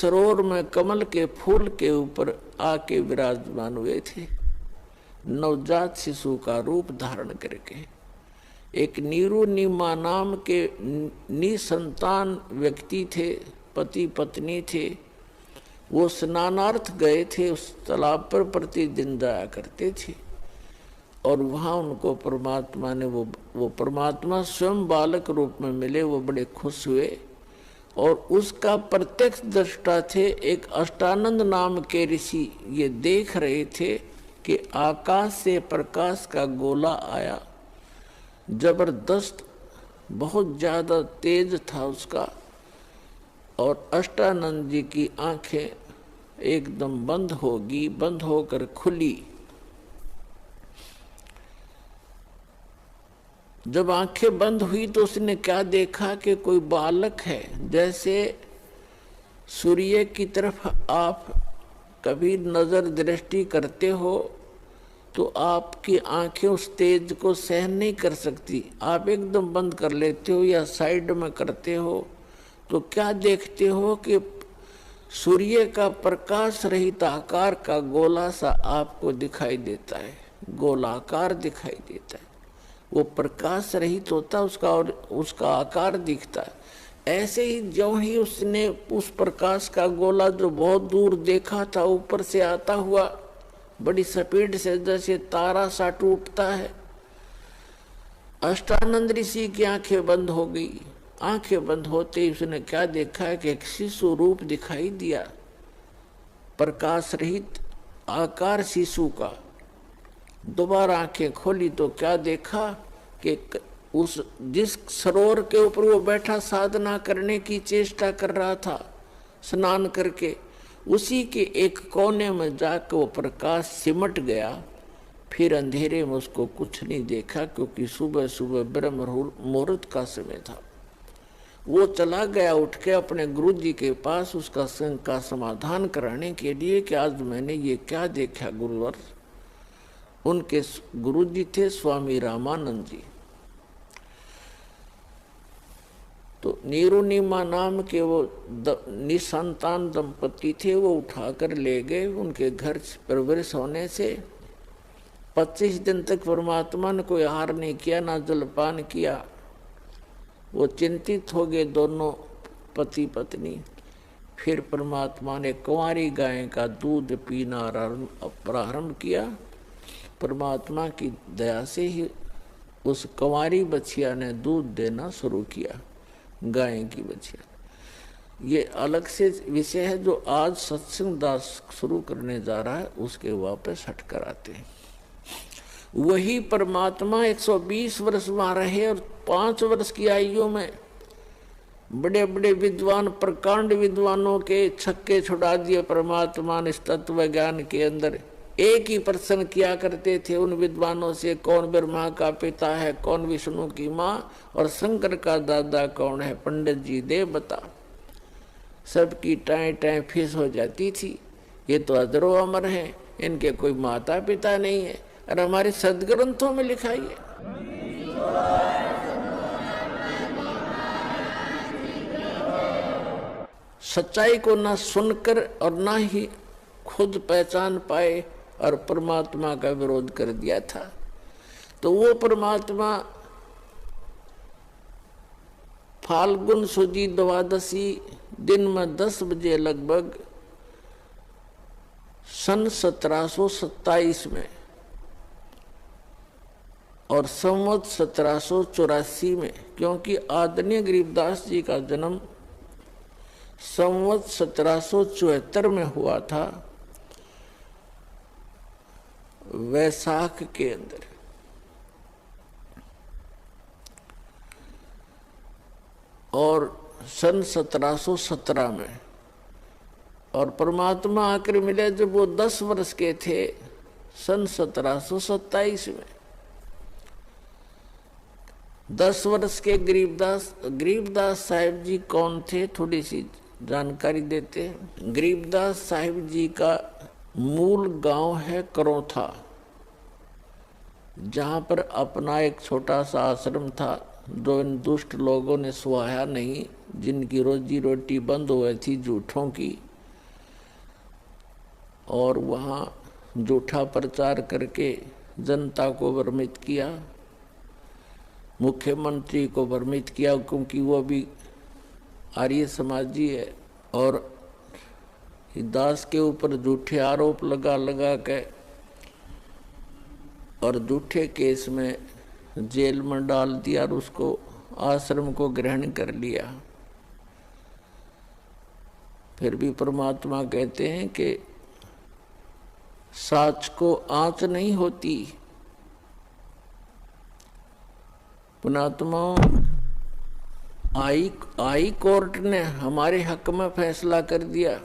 सरोवर में कमल के फूल के ऊपर आके विराजमान हुए थे, नवजात शिशु का रूप धारण करके। एक नीरू नीमा नाम के निसंतान व्यक्ति थे, पति पत्नी थे। वो स्नानार्थ गए थे, उस तालाब पर प्रतिदिन जाया करते थे और वहाँ उनको परमात्मा ने वो परमात्मा स्वयं बालक रूप में मिले। वो बड़े खुश हुए और उसका प्रत्यक्ष दृष्टा थे एक अष्टानंद नाम के ऋषि। ये देख रहे थे कि आकाश से प्रकाश का गोला आया, जबरदस्त, बहुत ज्यादा तेज था उसका, और अष्टानंद जी की आंखें एकदम बंद होगी, बंद होकर खुली। जब आंखें बंद हुई तो उसने क्या देखा कि कोई बालक है। जैसे सूर्य की तरफ आप कभी नजर दृष्टि करते हो तो आपकी आंखें उस तेज को सहन नहीं कर सकती, आप एकदम बंद कर लेते हो या साइड में करते हो। तो क्या देखते हो कि सूर्य का प्रकाश रहित आकार का गोला सा आपको दिखाई देता है, गोलाकार दिखाई देता है। वो प्रकाश रहित होता उसका और उसका आकार दिखता है। ऐसे ही ज्यों ही उसने उस प्रकाश का गोला जो बहुत दूर देखा था ऊपर से आता हुआ बड़ी स्पीड से, जैसे तारा सा टूटता है, अष्टानंद ऋषि की आंखें बंद हो गई। आंखें बंद होते ही उसने क्या देखा कि एक शिशु रूप दिखाई दिया, प्रकाश रहित आकार शिशु का। दोबारा आंखें खोली तो क्या देखा कि उस जिस सरोवर के ऊपर वो बैठा साधना करने की चेष्टा कर रहा था स्नान करके, उसी के एक कोने में जाकर वो प्रकाश सिमट गया। फिर अंधेरे में उसको कुछ नहीं देखा, क्योंकि सुबह सुबह ब्रह्म मुहूर्त का समय था। वो चला गया उठ के अपने गुरु जी के पास उसका शंका समाधान कराने के लिए कि आज मैंने ये क्या देखा गुरुवर। उनके गुरु जी थे स्वामी रामानंद जी। तो नीरुनिमा नाम के वो निसंतान दंपति थे, वो उठाकर ले गए। उनके घर परवरिश होने से 25 दिन तक परमात्मा ने कोई आहार नहीं किया, ना जलपान किया। वो चिंतित हो गए दोनों पति पत्नी। फिर परमात्मा ने कुंवारी गाय का दूध पीना प्रारंभ किया। परमात्मा की दया से ही उस कुंवारी बछिया ने दूध देना शुरू किया, गाय की बछिया। ये अलग से विषय है जो आज सत्संग दास शुरू करने जा रहा है, उसके वापस हटकर आते हैं। वही परमात्मा 120 वर्ष वहां रहे और 5 वर्ष की आयु में बड़े बड़े विद्वान, प्रकांड विद्वानों के छक्के छुड़ा दिए परमात्मा ने। इस तत्व ज्ञान के अंदर एक ही प्रश्न किया करते थे उन विद्वानों से, कौन ब्रह्मा का पिता है, कौन विष्णु की माँ और शंकर का दादा कौन है, पंडित जी दे बता। सबकी टाएं टाएं फीस हो जाती थी। ये तो अजरो अमर हैं, इनके कोई माता पिता नहीं है, और हमारे सदग्रंथों में लिखा है। सच्चाई को ना सुनकर और ना ही खुद पहचान पाए और परमात्मा का विरोध कर दिया था। तो वो परमात्मा फाल्गुन सुदी 12 दिन में 10 बजे लगभग सन 1727 में और संवत 1784 में, क्योंकि आदरणीय गरीबदास जी का जन्म संवत 1774 में हुआ था, वैशाख के अंदर। और सन 1717 में, और परमात्मा आकर मिले जब वो 10 वर्ष के थे, सन 1727 में। 10 वर्ष के गरीबदास साहिब जी कौन थे, थोड़ी सी जानकारी देते हैं। गरीबदास साहिब जी का मूल गांव है करौथा, जहां पर अपना एक छोटा सा आश्रम था जो इन दुष्ट लोगों ने सुहाया नहीं, जिनकी रोजी रोटी बंद हुई थी झूठों की, और वहाँ झूठा प्रचार करके जनता को भ्रमित किया, मुख्यमंत्री को भ्रमित किया, क्योंकि वो भी आर्य समाजी है। और दास के ऊपर झूठे आरोप लगा लगा के और झूठे केस में जेल में डाल दिया और उसको आश्रम को ग्रहण कर लिया। फिर भी परमात्मा कहते हैं कि साच को आंच नहीं होती। पुणात्मा, आई कोर्ट ने हमारे हक में फैसला कर दिया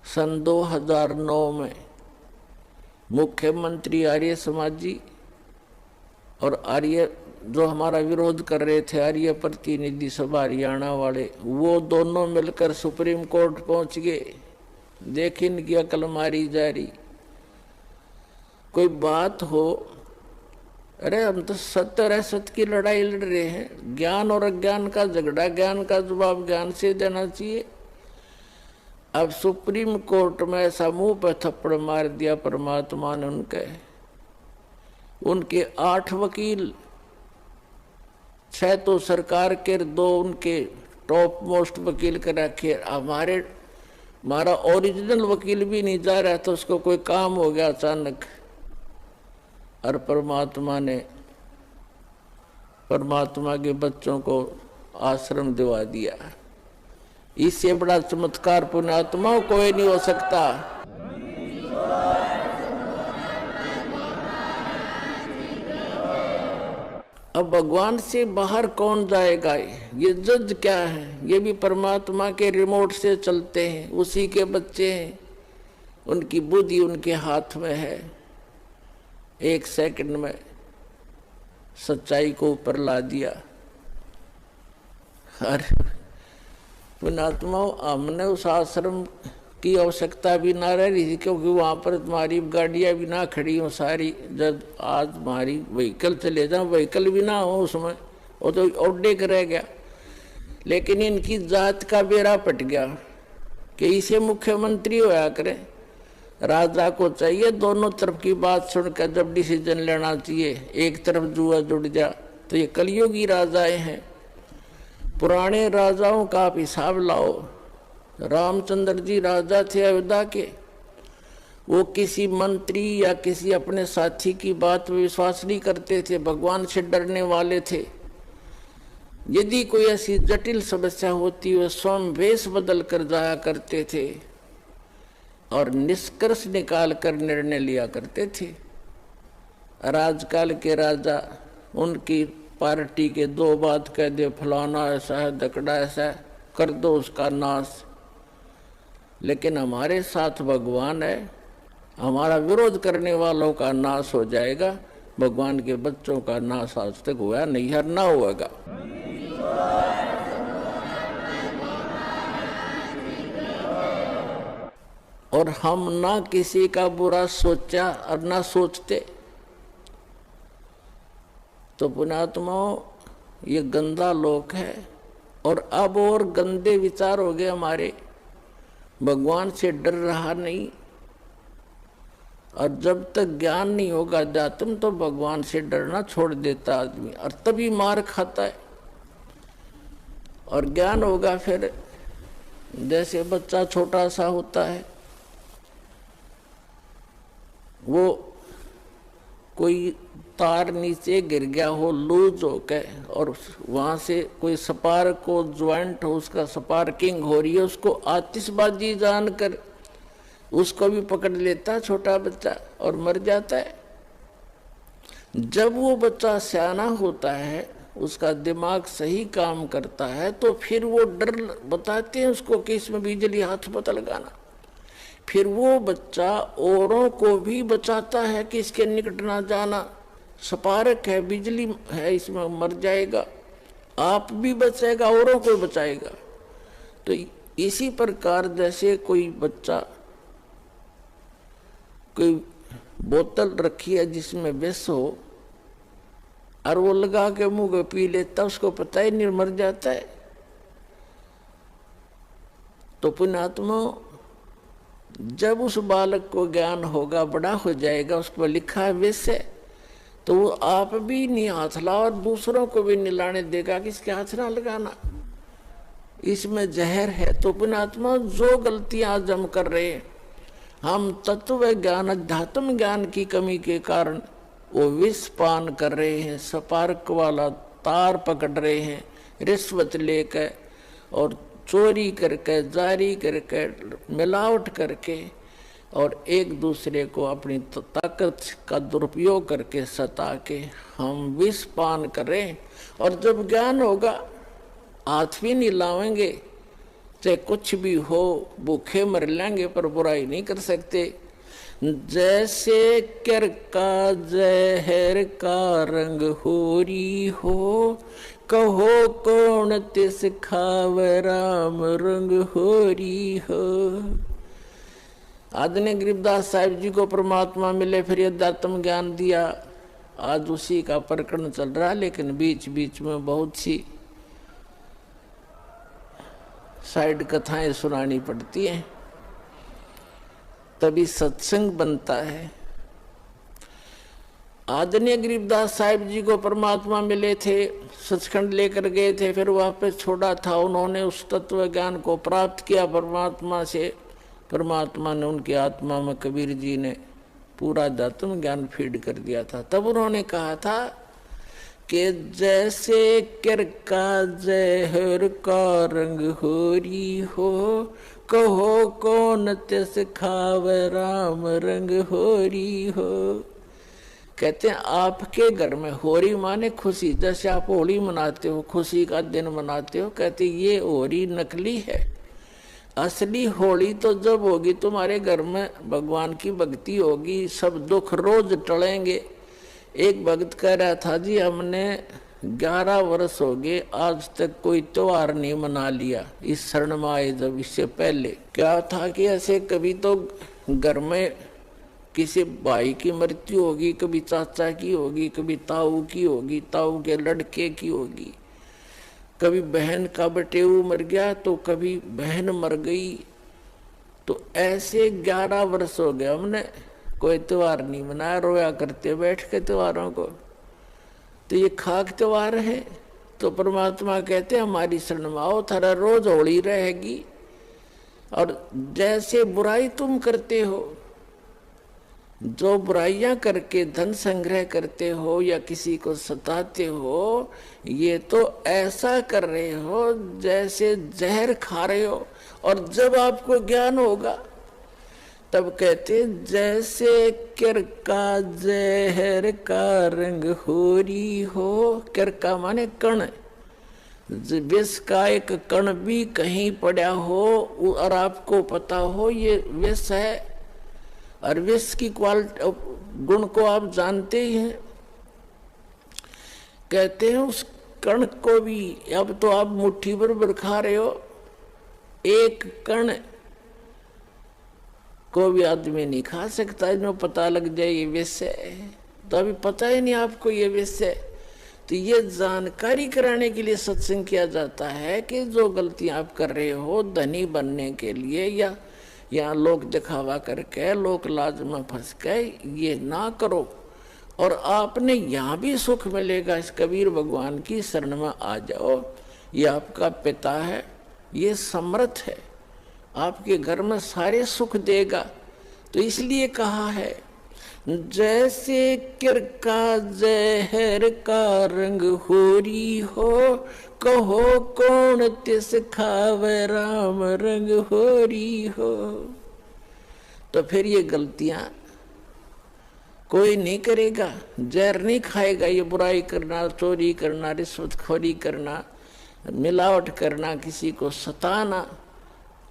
सन 2009 में। मुख्यमंत्री आर्य समाजी और आर्य जो हमारा विरोध कर रहे थे, आर्य प्रतिनिधि सभा हरियाणा वाले, वो दोनों मिलकर सुप्रीम कोर्ट पहुंच गए। देख इनकी अकल मारी जा रही। कोई बात हो, अरे हम तो सत्य और असत्य की लड़ाई लड़ रहे हैं, ज्ञान और अज्ञान का झगड़ा, ज्ञान का जवाब ज्ञान से देना चाहिए। अब सुप्रीम कोर्ट में ऐसा मुंह पर थप्पड़ मार दिया परमात्मा ने उनके 8 वकील, 6 तो सरकार के, 2 उनके टॉप मोस्ट वकील के रखे। हमारा ओरिजिनल वकील भी नहीं जा रहा था, उसको कोई काम हो गया अचानक, और परमात्मा के बच्चों को आश्रम दिवा दिया। इससे बड़ा चमत्कार पुण्यात्मा कोई नहीं हो सकता। अब भगवान से बाहर कौन जाएगा? ये जज क्या है? ये भी परमात्मा के रिमोट से चलते हैं, उसी के बच्चे हैं, उनकी बुद्धि उनके हाथ में है। 1 सेकंड में सच्चाई को ऊपर ला दिया। अरे पुणात्मा, हमने उस आश्रम की आवश्यकता भी ना रह रही थी, क्योंकि वहाँ पर तुम्हारी गाड़ियाँ भी ना खड़ी हो सारी। जब आज हमारी व्हीकल चले जाओ, व्हीकल भी ना हो उसमें, वो तो ओडे का रह गया। लेकिन इनकी जात का बेड़ा पट गया कि इसे मुख्यमंत्री होया करे। राजा को चाहिए दोनों तरफ की बात सुनकर जब डिसीजन लेना चाहिए। एक तरफ जुआ जुड़ जा, तो ये कलयुगी राजाएं हैं। पुराने राजाओं का आप हिसाब लाओ। रामचंद्र जी राजा थे अयोध्या के, वो किसी मंत्री या किसी अपने साथी की बात में विश्वास नहीं करते थे, भगवान से डरने वाले थे। यदि कोई ऐसी जटिल समस्या होती, वे स्वयं वेश बदल कर जाया करते थे और निष्कर्ष निकाल कर निर्णय लिया करते थे। राजकाल के राजा, उनकी पार्टी के 2 बात कह दे, फलाना ऐसा है, दकड़ा ऐसा है, कर दो उसका नाश। लेकिन हमारे साथ भगवान है, हमारा विरोध करने वालों का नाश हो जाएगा। भगवान के बच्चों का नाश आज तक हुआ नहीं, हर ना होगा। और हम ना किसी का बुरा सोचा और ना सोचते। तो पुण्यात्मा, ये गंदा लोक है और अब और गंदे विचार हो गए हमारे। भगवान से डर रहा नहीं, और जब तक ज्ञान नहीं होगा अध्यात्म, तो भगवान से डरना छोड़ देता आदमी, और तभी मार खाता है। और ज्ञान होगा फिर, जैसे बच्चा छोटा सा होता है, वो कोई तार नीचे गिर गया हो लूज हो के, और वहां से कोई स्पार्क को ज्वाइंट हो, उसका स्पार्किंग हो रही है, उसको आतिशबाजी जानकर उसको भी पकड़ लेता छोटा बच्चा और मर जाता है। जब वो बच्चा सियाना होता है, उसका दिमाग सही काम करता है, तो फिर वो डर बताते हैं उसको कि इसमें बिजली हाथ मत लगाना। फिर वो बच्चा औरों को भी बचाता है कि इसके निकट ना जाना, स्पार्क है, बिजली है, इसमें मर जाएगा, आप भी बचेगा, औरों को बचाएगा। तो इसी प्रकार जैसे कोई बच्चा कोई बोतल रखी है जिसमें विष हो, और वो लगा के मुंह को पी लेता, उसको पता ही नहीं, मर जाता है। तो पुण्यात्मा, जब उस बालक को ज्ञान होगा, बड़ा हो जाएगा, उस पर लिखा है विषय, तो वो आप भी नहीं हाथ ला और दूसरों को भी निलाने देगा कि इसके हाथ ना लगाना, इसमें जहर है। तो पुण्यात्मा, जो गलतियां आज हम कर रहे हैं, हम तत्व ज्ञान अध्यात्म ज्ञान की कमी के कारण वो विष पान कर रहे हैं, सपार्क वाला तार पकड़ रहे हैं, रिश्वत लेकर और चोरी करके, जारी करके, मिलावट करके, और एक दूसरे को अपनी ताकत का दुरुपयोग करके सता के हम विष पान करें। और जब ज्ञान होगा, हाथ भी नहीं लावेंगे, चाहे कुछ भी हो, भूखे मर लेंगे पर बुराई नहीं कर सकते। जैसे कर का जहर का रंग होरी हो, कहो कौन तिस खाव राम रंग होरी हो। आदरणीय गरीबदास साहिब जी को परमात्मा मिले, फिर अध्यात्म ज्ञान दिया। आज उसी का प्रकरण चल रहा है, लेकिन बीच बीच में बहुत सी साइड कथाएं सुनानी पड़ती हैं, तभी सत्संग बनता है। आदरणीय गरीबदास साहिब जी को परमात्मा मिले थे, सचखंड लेकर गए थे, फिर वापस छोड़ा था। उन्होंने उस तत्व ज्ञान को प्राप्त किया परमात्मा से। परमात्मा ने उनकी आत्मा में, कबीर जी ने पूरा अध्यात्म ज्ञान फीड कर दिया था। तब उन्होंने कहा था कि जैसे कर का जहर का रंग होरी हो, कहो कौन तिस खाव राम रंग होरी हो। कहते हैं आपके घर में होरी माने खुशी, जैसे आप होली मनाते हो, खुशी का दिन मनाते हो, कहते ये होरी नकली है। असली होली तो जब होगी तुम्हारे घर में भगवान की भक्ति होगी, सब दुख रोज टलेंगे। एक भक्त कह रहा था, जी हमने 11 वर्ष हो गए आज तक कोई त्योहार नहीं मना लिया इस शरण में आए। जब इससे पहले क्या था कि ऐसे कभी तो घर में किसी भाई की मृत्यु होगी, कभी चाचा की होगी, कभी ताऊ की होगी, ताऊ के लड़के की होगी, कभी बहन का बटेऊ मर गया, तो कभी बहन मर गई। तो ऐसे 11 वर्ष हो गए हमने कोई त्योहार नहीं मनाया, रोया करते बैठ के त्योहारों को। तो ये खाक त्योहार है। तो परमात्मा कहते हमारी शरण में आओ, थारा रोज होली रहेगी। और जैसे बुराई तुम करते हो, जो बुराइयां करके धन संग्रह करते हो या किसी को सताते हो, ये तो ऐसा कर रहे हो जैसे जहर खा रहे हो। और जब आपको ज्ञान होगा तब कहते जैसे कर का जहर का रंग होरी हो। कर का माने कण, विष का एक कण भी कहीं पड़ा हो और आपको पता हो ये विष है, और विष की क्वालिटी गुण को आप जानते ही हैं। कहते हैं उस कण को भी, अब तो आप मुट्ठी भर खा रहे हो, एक कण को भी आदमी नहीं खा सकता जो पता लग जाए ये विष है। तो अभी पता ही नहीं आपको ये विष है। तो ये जानकारी कराने के लिए सत्संग किया जाता है कि जो गलतियां आप कर रहे हो धनी बनने के लिए या यहाँ लोग दिखावा करके, लोक लाज में फंस के, ये ना करो। और आपने यहाँ भी सुख मिलेगा। इस कबीर भगवान की शरण में आ जाओ। ये आपका पिता है, ये समर्थ है, आपके घर में सारे सुख देगा। तो इसलिए कहा है जैसे किर का जहर का रंग होरी हो, कहो कौन तिस खाव राम रंग होरी हो। तो फिर ये गलतियां कोई नहीं करेगा, जहर नहीं खाएगा। ये बुराई करना, चोरी करना, रिश्वतखोरी करना, मिलावट करना, किसी को सताना,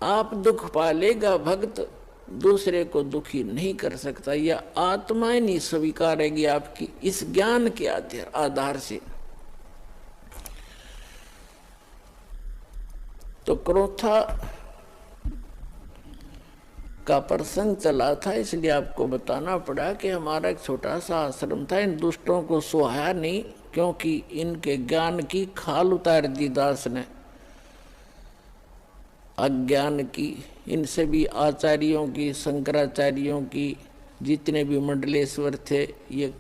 आप दुख पालेगा। भक्त दूसरे को दुखी नहीं कर सकता। यह आत्माएं नहीं स्वीकारेगी आपकी इस ज्ञान के आधार से। तो क्रोथा का प्रसंग चला था, इसलिए आपको बताना पड़ा कि हमारा एक छोटा सा आश्रम था। इन दुष्टों को सुहाया नहीं, क्योंकि इनके ज्ञान की खाल उतार दी दास ने, अज्ञान की इनसे भी आचार्यों की, शंकराचार्यों की, जितने भी मंडलेश्वर थे, ये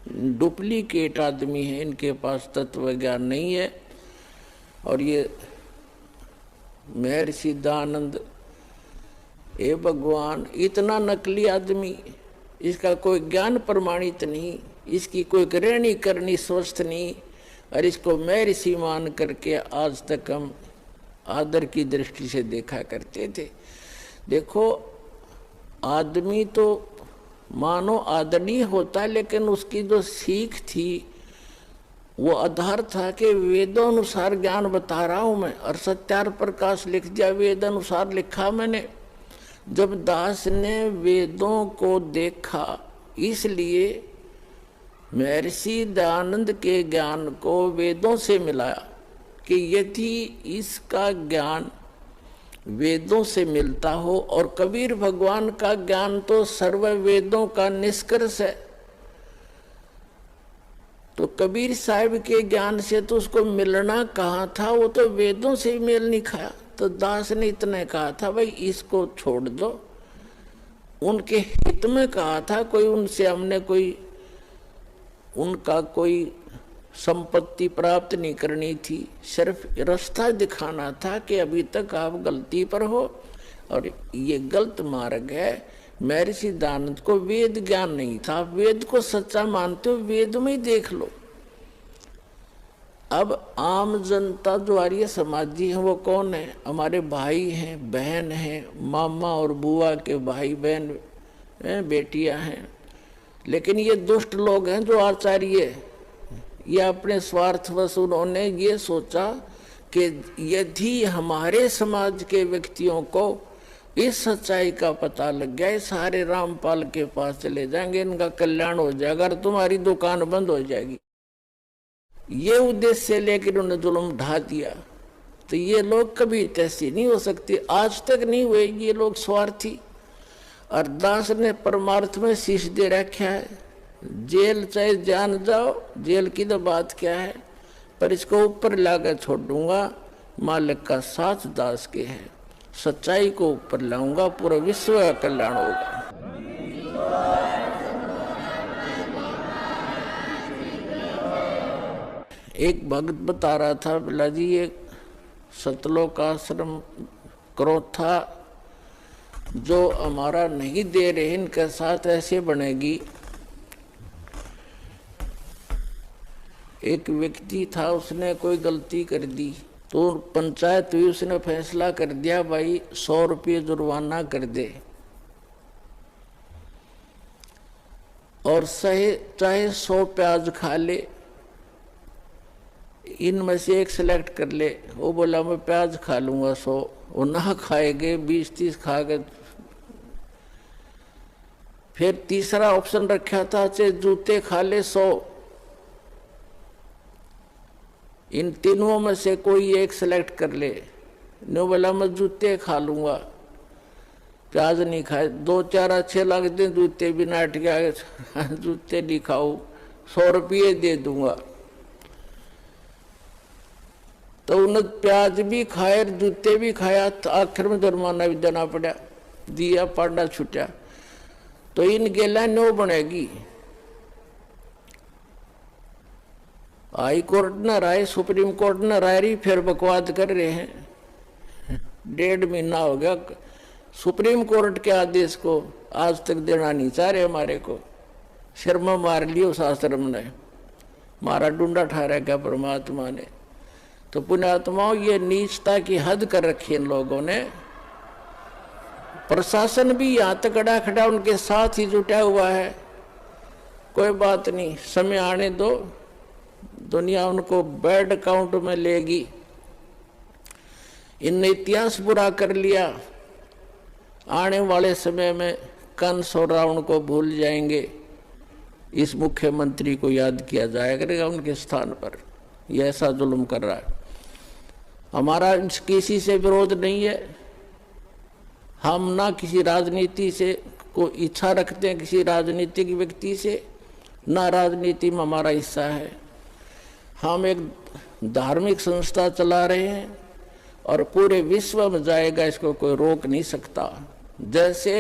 डुप्लीकेट आदमी है, इनके पास तत्व ज्ञान नहीं है। और ये महर्षि दयानंद, ए भगवान, इतना नकली आदमी, इसका कोई ज्ञान प्रमाणित नहीं, इसकी कोई रहनी करनी स्वस्थ नहीं, और इसको महर्षि मान करके आज तक हम आदर की दृष्टि से देखा करते थे। देखो, आदमी तो मानो आदरणीय होता, लेकिन उसकी जो सीख थी वो आधार था कि वेदों अनुसार ज्ञान बता रहा हूं मैं, और सत्यार प्रकाश लिख दिया, वेद अनुसार लिखा मैंने। जब दास ने वेदों को देखा, इसलिए महर्षि दयानंद के ज्ञान को वेदों से मिलाया कि यदि इसका ज्ञान वेदों से मिलता हो, और कबीर भगवान का ज्ञान तो सर्व वेदों का निष्कर्ष है, तो कबीर साहब के ज्ञान से तो उसको मिलना कहाँ था, वो तो वेदों से ही मेल नहीं खाया। तो दास ने इतने कहा था, भाई इसको छोड़ दो, उनके हित में कहा था, कोई उनसे हमने कोई उनका कोई संपत्ति प्राप्त नहीं करनी थी, सिर्फ रास्ता दिखाना था कि अभी तक आप गलती पर हो और ये गलत मार्ग है। महर्षि दयानंद को वेद ज्ञान नहीं था, आप वेद को सच्चा मानते हो, वेद में ही देख लो। अब आम जनता जो आर्य समाजी है वो कौन है? हमारे भाई हैं, बहन हैं, मामा और बुआ के भाई बहन बेटियां हैं। लेकिन ये दुष्ट लोग हैं जो आचार्य, ये अपने स्वार्थवश उन्होंने ये सोचा कि यदि हमारे समाज के व्यक्तियों को इस सच्चाई का पता लग गया, सारे रामपाल के पास चले जाएंगे, इनका कल्याण हो जाएगा और तुम्हारी दुकान बंद हो जाएगी। ये उद्देश्य लेकर उन्होंने जुल्म ढा दिया। तो ये लोग कभी तैसी नहीं हो सकते, आज तक नहीं हुए ये लोग स्वार्थी। और दास ने परमार्थ में शीश दे रखा है, जेल चाहे जान जाओ, जेल की तो बात क्या है, पर इसको ऊपर लाकर छोड़ दूंगा। मालिक का साथ दास के है, सच्चाई को ऊपर लाऊंगा, पूरा विश्व का कल्याण होगा। एक भक्त बता रहा था, बोला जी ये सतलोक आश्रम क्रोध था जो हमारा नहीं दे रहे, इनके साथ ऐसे बनेगी। एक व्यक्ति था, उसने कोई गलती कर दी तो पंचायत हुई, उसने फैसला कर दिया भाई 100 रुपये जुर्माना कर दे और चाहे 100 प्याज खा ले, इनमें से एक सिलेक्ट कर ले। वो बोला मैं प्याज खा लूंगा 100, वो ना खाएगे 20-30 खा गए। फिर तीसरा ऑप्शन रखा था, चाहे जूते खा ले 100, इन तीनों में से कोई एक सिलेक्ट कर ले। नो बोला मैं जूते खा लूंगा, प्याज नहीं खाए। 2-4 अच्छे लगते हैं जूते भी, नाट गया जूते नहीं खाओ, 100 रुपये दे दूंगा। तो उन्हें प्याज भी खाए और जूते भी खाया, तो आखिर में जुर्माना भी देना पड़ा, दिया पाड़ा छुटा। तो इन गेला नो बनेगी। हाई कोर्ट न राय, सुप्रीम कोर्ट न राय रही, फिर बकवाद कर रहे हैं। 1.5 महीना हो गया सुप्रीम कोर्ट के आदेश को आज तक देना नहीं चाह रहे हमारे को। सिर में मार लियो उस आश्रम ने, मारा डूंडा ठहरा क्या परमात्मा ने। तो पुण्यात्माओं, ये नीचता की हद कर रखी है इन लोगों ने। प्रशासन भी यहाँ तक खड़ा उनके साथ ही जुटा हुआ है। कोई बात नहीं, समय आने दो, दुनिया उनको बैड अकाउंट में लेगी। इनने इतिहास बुरा कर लिया, आने वाले समय में कंस और रावण को भूल जाएंगे, इस मुख्यमंत्री को याद किया जाया करेगा उनके स्थान पर। यह ऐसा जुल्म कर रहा है। हमारा किसी से विरोध नहीं है, हम ना किसी राजनीति से को इच्छा रखते हैं, किसी राजनीतिक व्यक्ति से, ना राजनीति में हमारा हिस्सा है। हम एक धार्मिक संस्था चला रहे हैं और पूरे विश्व में जाएगा, इसको कोई रोक नहीं सकता। जैसे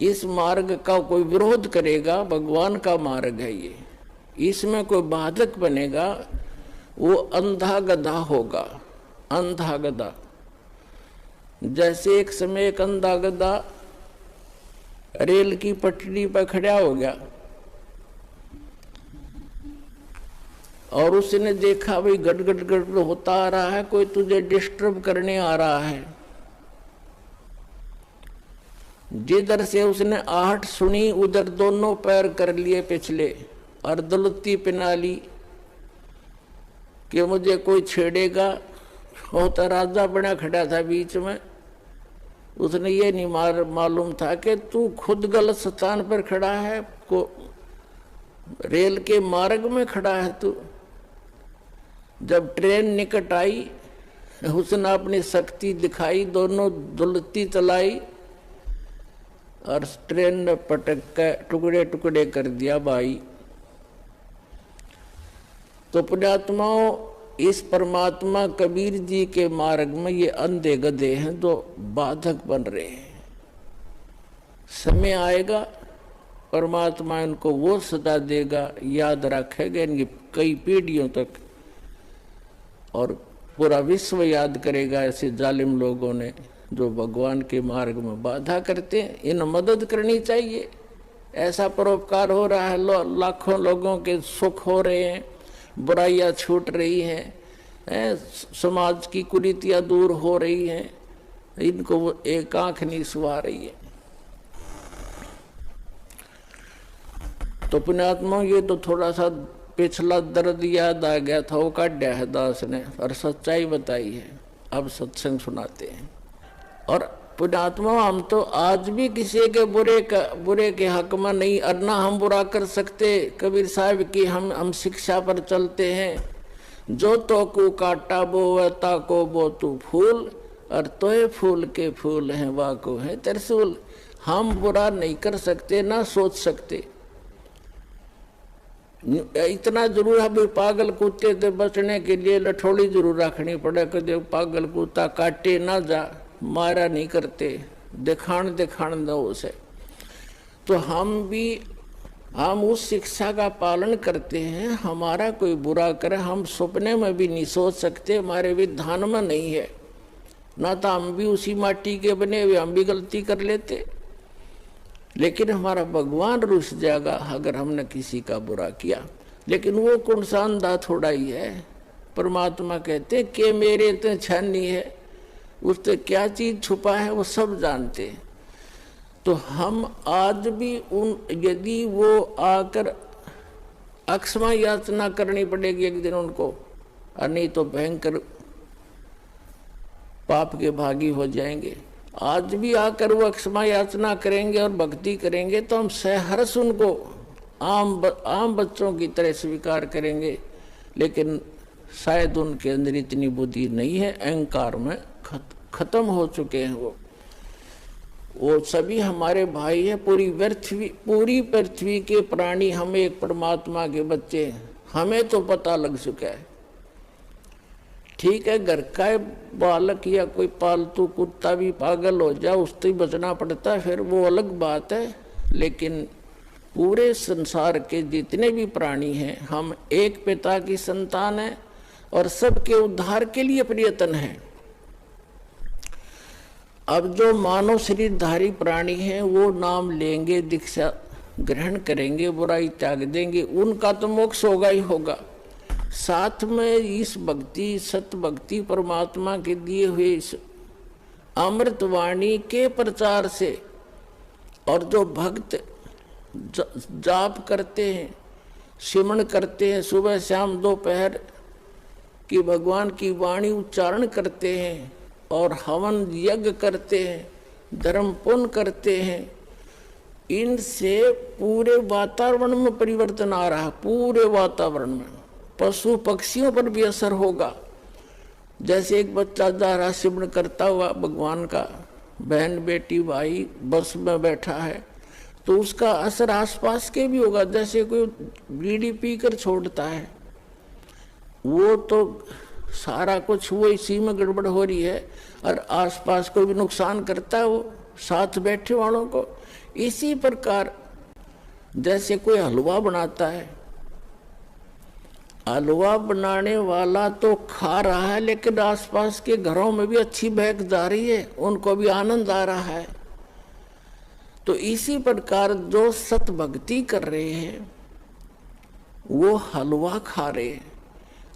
इस मार्ग का कोई विरोध करेगा, भगवान का मार्ग है ये, इसमें कोई बाधक बनेगा, वो अंधा गधा होगा, अंधा गधा। जैसे एक समय एक अंधा गधा रेल की पटरी पर खड़ा हो गया और उसने देखा भाई गड़गड़ गड़गड़ होता आ रहा है, कोई तुझे डिस्टर्ब करने आ रहा है। जिधर से उसने आहट सुनी उधर दोनों पैर कर लिए पिछले और दलती पिना ली कि मुझे कोई छेड़ेगा। वो तो राजा बना खड़ा था बीच में, उसने ये नहीं मालूम था कि तू खुद गलत स्थान पर खड़ा है, को रेल के मार्ग में खड़ा है तू। जब ट्रेन निकट आई उसने अपनी शक्ति दिखाई, दोनों दुलती चलाई और ट्रेन ने पटक के टुकड़े टुकड़े कर दिया भाई। तो पुण्यात्माओं, इस परमात्मा कबीर जी के मार्ग में ये अंधे गधे हैं जो बाधक बन रहे हैं। समय आएगा परमात्मा इनको वो सदा देगा, याद रखेगा इनकी कई पीढ़ियों तक, और पूरा विश्व याद करेगा ऐसे जालिम लोगों ने जो भगवान के मार्ग में बाधा करते हैं। इन मदद करनी चाहिए। ऐसा परोपकार हो रहा है, लाखों लोगों के सुख हो रहे हैं, बुराइयां छूट रही हैं, समाज की कुरीतियां दूर हो रही हैं, इनको एक आंख नहीं सुहा रही है। तो पुण्यात्मा, ये तो थोड़ा सा पिछला दर्द याद आ गया था, वो काटा है दास ने और सच्चाई बताई है। अब सत्संग सुनाते हैं। और पुण्यात्मा, हम तो आज भी किसी के बुरे के हक में नहीं, और ना हम बुरा कर सकते। कबीर साहब की हम शिक्षा पर चलते हैं, जो तो को काटा बो ता को बो तू फूल, और तोय फूल के फूल हैं वाह को है तरसूल। हम बुरा नहीं कर सकते, ना सोच सकते। इतना जरूर है भी पागल कुत्ते से बचने के लिए लठोड़ी जरूर रखनी पड़े, कदे पागल कुत्ता काटे ना जा, मारा नहीं करते, दिखान दो उसे। तो हम उस शिक्षा का पालन करते हैं। हमारा कोई बुरा करे हम सपने में भी नहीं सोच सकते, हमारे विधान में नहीं है। ना तो हम भी उसी माटी के बने हुए, हम भी गलती कर लेते, लेकिन हमारा भगवान रुस जाएगा अगर हमने किसी का बुरा किया। लेकिन वो कौन सा अंधा थोड़ा ही है। परमात्मा कहते कि मेरे तो छानी है, उससे क्या चीज छुपा है वो सब जानते हैं। तो हम आज भी यदि वो आकर अक्षमा याचना करनी पड़ेगी एक दिन उनको, और नहीं तो भयंकर पाप के भागी हो जाएंगे। आज भी आकर वो क्षमा याचना करेंगे और भक्ति करेंगे तो हम सहर्ष उनको आम बच्चों की तरह स्वीकार करेंगे। लेकिन शायद उनके अंदर इतनी बुद्धि नहीं है, अहंकार में खत्म हो चुके हैं वो सभी हमारे भाई हैं। पूरी पृथ्वी के प्राणी हम एक परमात्मा के बच्चे हैं, हमें तो पता लग चुका है। ठीक है, घर का बालक या कोई पालतू कुत्ता भी पागल हो जाए उससे ही बचना पड़ता है, फिर वो अलग बात है। लेकिन पूरे संसार के जितने भी प्राणी हैं हम एक पिता की संतान हैं और सबके उद्धार के लिए प्रयत्न है। अब जो मानव शरीरधारी प्राणी हैं वो नाम लेंगे, दीक्षा ग्रहण करेंगे, बुराई त्याग देंगे, उनका तो मोक्ष होगा ही होगा। साथ में इस भक्ति सत भक्ति परमात्मा के दिए हुए इस अमृतवाणी के प्रचार से, और जो भक्त जाप करते हैं, सिमरण करते हैं, सुबह शाम दोपहर की भगवान की वाणी उच्चारण करते हैं और हवन यज्ञ करते हैं, धर्म पुण्य करते हैं, इनसे पूरे वातावरण में परिवर्तन आ रहा है। पूरे वातावरण में पशु पक्षियों पर भी असर होगा। जैसे एक बच्चा जा रहा सिमरण करता हुआ भगवान का, बहन बेटी भाई बस में बैठा है, तो उसका असर आसपास के भी होगा। जैसे कोई बीड़ी पीकर छोड़ता है, वो तो सारा कुछ वो इसी में गड़बड़ हो रही है, और आसपास को भी नुकसान करता है वो साथ बैठे वालों को। इसी प्रकार जैसे कोई हलवा बनाता है, हलवा बनाने वाला तो खा रहा है, लेकिन आसपास के घरों में भी अच्छी महक जा रही है, उनको भी आनंद आ रहा है। तो इसी प्रकार जो सत भक्ति कर रहे हैं वो हलवा खा रहे हैं,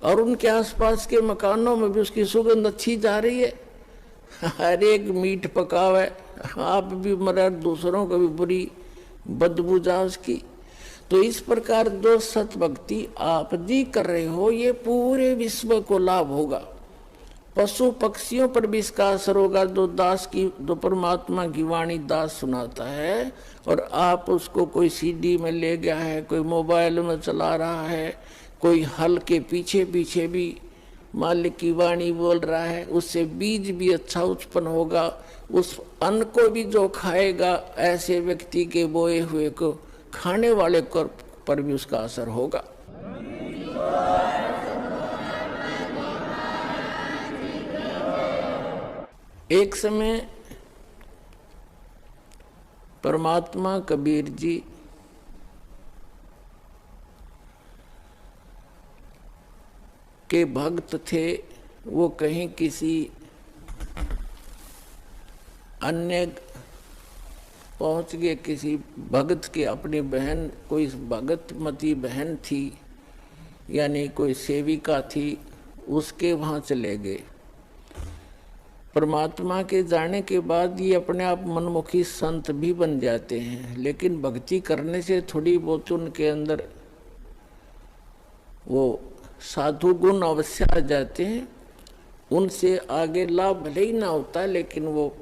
और उनके आसपास के मकानों में भी उसकी सुगंध अच्छी जा रही है। हर एक मीठ पकावे, आप भी मरे, दूसरों को भी बुरी बदबू जा उसकी। तो इस प्रकार जो सत भक्ति आप जी कर रहे हो, ये पूरे विश्व को लाभ होगा। पशु पक्षियों पर भी इसका असर होगा। जो परमात्मा की वाणी दास सुनाता है, और आप उसको कोई सीडी में ले गया है, कोई मोबाइल में चला रहा है, कोई हल के पीछे पीछे भी मालिक की वाणी बोल रहा है, उससे बीज भी अच्छा उत्पन्न होगा। उस अन्न को भी जो खाएगा, ऐसे व्यक्ति के बोए हुए को खाने वाले को पर भी उसका असर होगा। एक समय परमात्मा कबीर जी के भक्त थे। वो कहीं किसी अन्य पहुंच गए, किसी भगत की अपनी बहन, कोई भगतमती बहन थी, यानी कोई सेविका थी, उसके वहाँ चले गए। परमात्मा के जाने के बाद ये अपने आप मनमुखी संत भी बन जाते हैं, लेकिन भक्ति करने से थोड़ी बहुत उनके अंदर वो साधु गुण अवश्य आ जाते हैं। उनसे आगे लाभ भले ही ना होता, लेकिन वो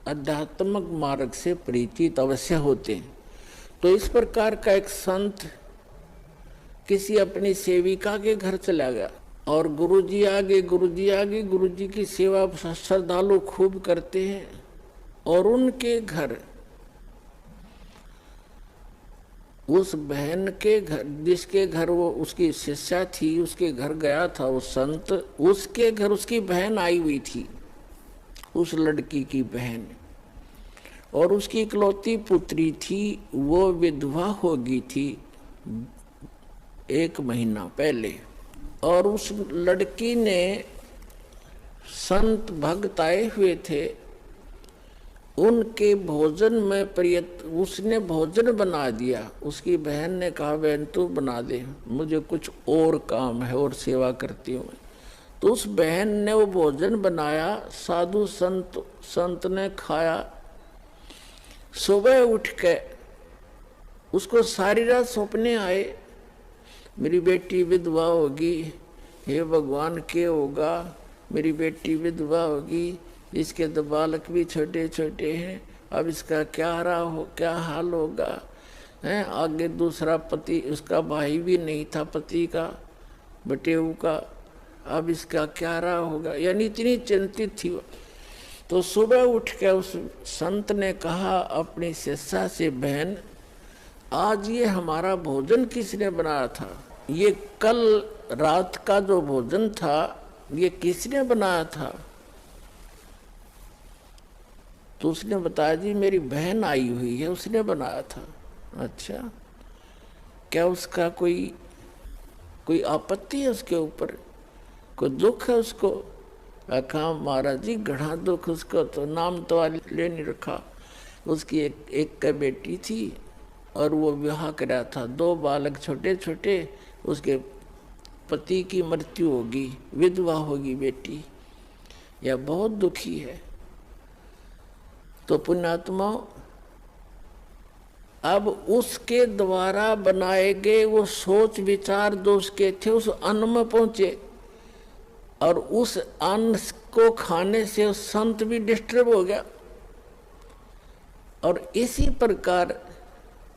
आध्यात्मिक मार्ग से परिचित अवश्य होते हैं। तो इस प्रकार का एक संत किसी अपनी सेविका के घर चला गया, और गुरुजी आगे गुरुजी की सेवा श्रद्धालु खूब करते हैं। और उनके घर, उस बहन के घर, जिसके घर वो उसकी शिष्या थी, उसके घर गया था वो संत। उसके घर उसकी बहन आई हुई थी, उस लड़की की बहन, और उसकी इकलौती पुत्री थी। वो विधवा हो गई थी 1 महीना पहले, और उस लड़की ने, संत भक्त आए हुए थे, उनके भोजन में उसने भोजन बना दिया। उसकी बहन ने कहा, बहन तू बना दे, मुझे कुछ और काम है और सेवा करती हूँ। तो उस बहन ने वो भोजन बनाया, साधु संत ने खाया। सुबह उठ के उसको सारी रात सपने आए, मेरी बेटी विधवा होगी, हे भगवान क्या होगा, मेरी बेटी विधवा होगी, इसके तो बालक भी छोटे छोटे हैं, अब इसका क्या हाल होगा हैं। आगे दूसरा पति, उसका भाई भी नहीं था पति का, बटेऊ का, अब इसका क्या रहा होगा, यानी इतनी चिंतित थी वो। तो सुबह उठ के उस संत ने कहा अपनी शिष्या से, बहन आज ये हमारा भोजन किसने बनाया था? ये कल रात का जो भोजन था ये किसने बनाया था? तो उसने बताया, जी मेरी बहन आई हुई है, उसने बनाया था। अच्छा, क्या उसका कोई आपत्ति है उसके ऊपर, कोई दुख है उसको? कहा महाराज जी घना दुख उसको, तो नाम तो ले नहीं रखा। उसकी एक का बेटी थी और वो विवाह करा था, 2 बालक छोटे छोटे, उसके पति की मृत्यु होगी, विधवा होगी बेटी, यह बहुत दुखी है। तो पुण्यात्मा, अब उसके द्वारा बनाए गए वो सोच विचार जो उसके थे उस अन्न में पहुंचे, और उस अन्न को खाने से उस संत भी डिस्टर्ब हो गया। और इसी प्रकार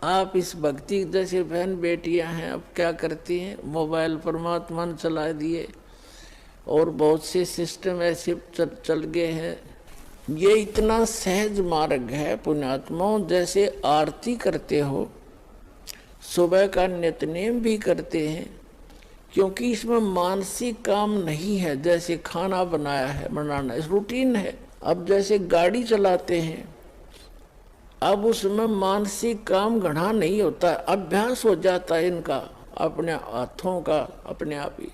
आप इस भक्ति, जैसे बहन बेटियां हैं, अब क्या करती हैं, मोबाइल परमात्मा ने चला दिए, और बहुत से सिस्टम ऐसे चल गए हैं। ये इतना सहज मार्ग है पुण्यात्माओं, जैसे आरती करते हो, सुबह का नित्यनेम भी करते हैं, क्योंकि इसमें मानसिक काम नहीं है। जैसे खाना बनाना इस रूटीन है। अब जैसे गाड़ी चलाते हैं, अब उसमें मानसिक काम घना नहीं होता, अभ्यास हो जाता है इनका अपने हाथों का अपने आप ही।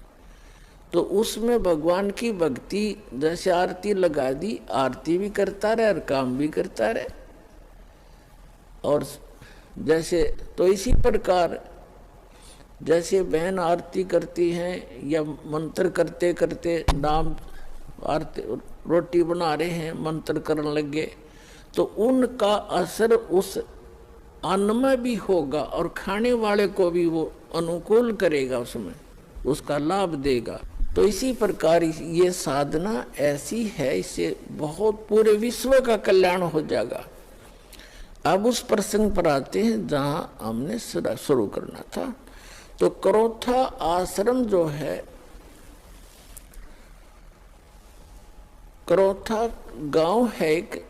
तो उसमें भगवान की भक्ति, जैसे आरती लगा दी, आरती भी करता रहे और काम भी करता रहे। और जैसे तो इसी प्रकार जैसे बहन आरती करती हैं या मंत्र करते करते नाम आरती रोटी बना रहे हैं मंत्र करने लगे, तो उनका असर उस अन्न में भी होगा और खाने वाले को भी वो अनुकूल करेगा, उसमें उसका लाभ देगा। तो इसी प्रकार ये साधना ऐसी है, इससे बहुत पूरे विश्व का कल्याण हो जाएगा। अब उस प्रसंग पर आते हैं जहां हमने शुरू करना था। तो करोथा आश्रम जो है, करोथा गांव है एक,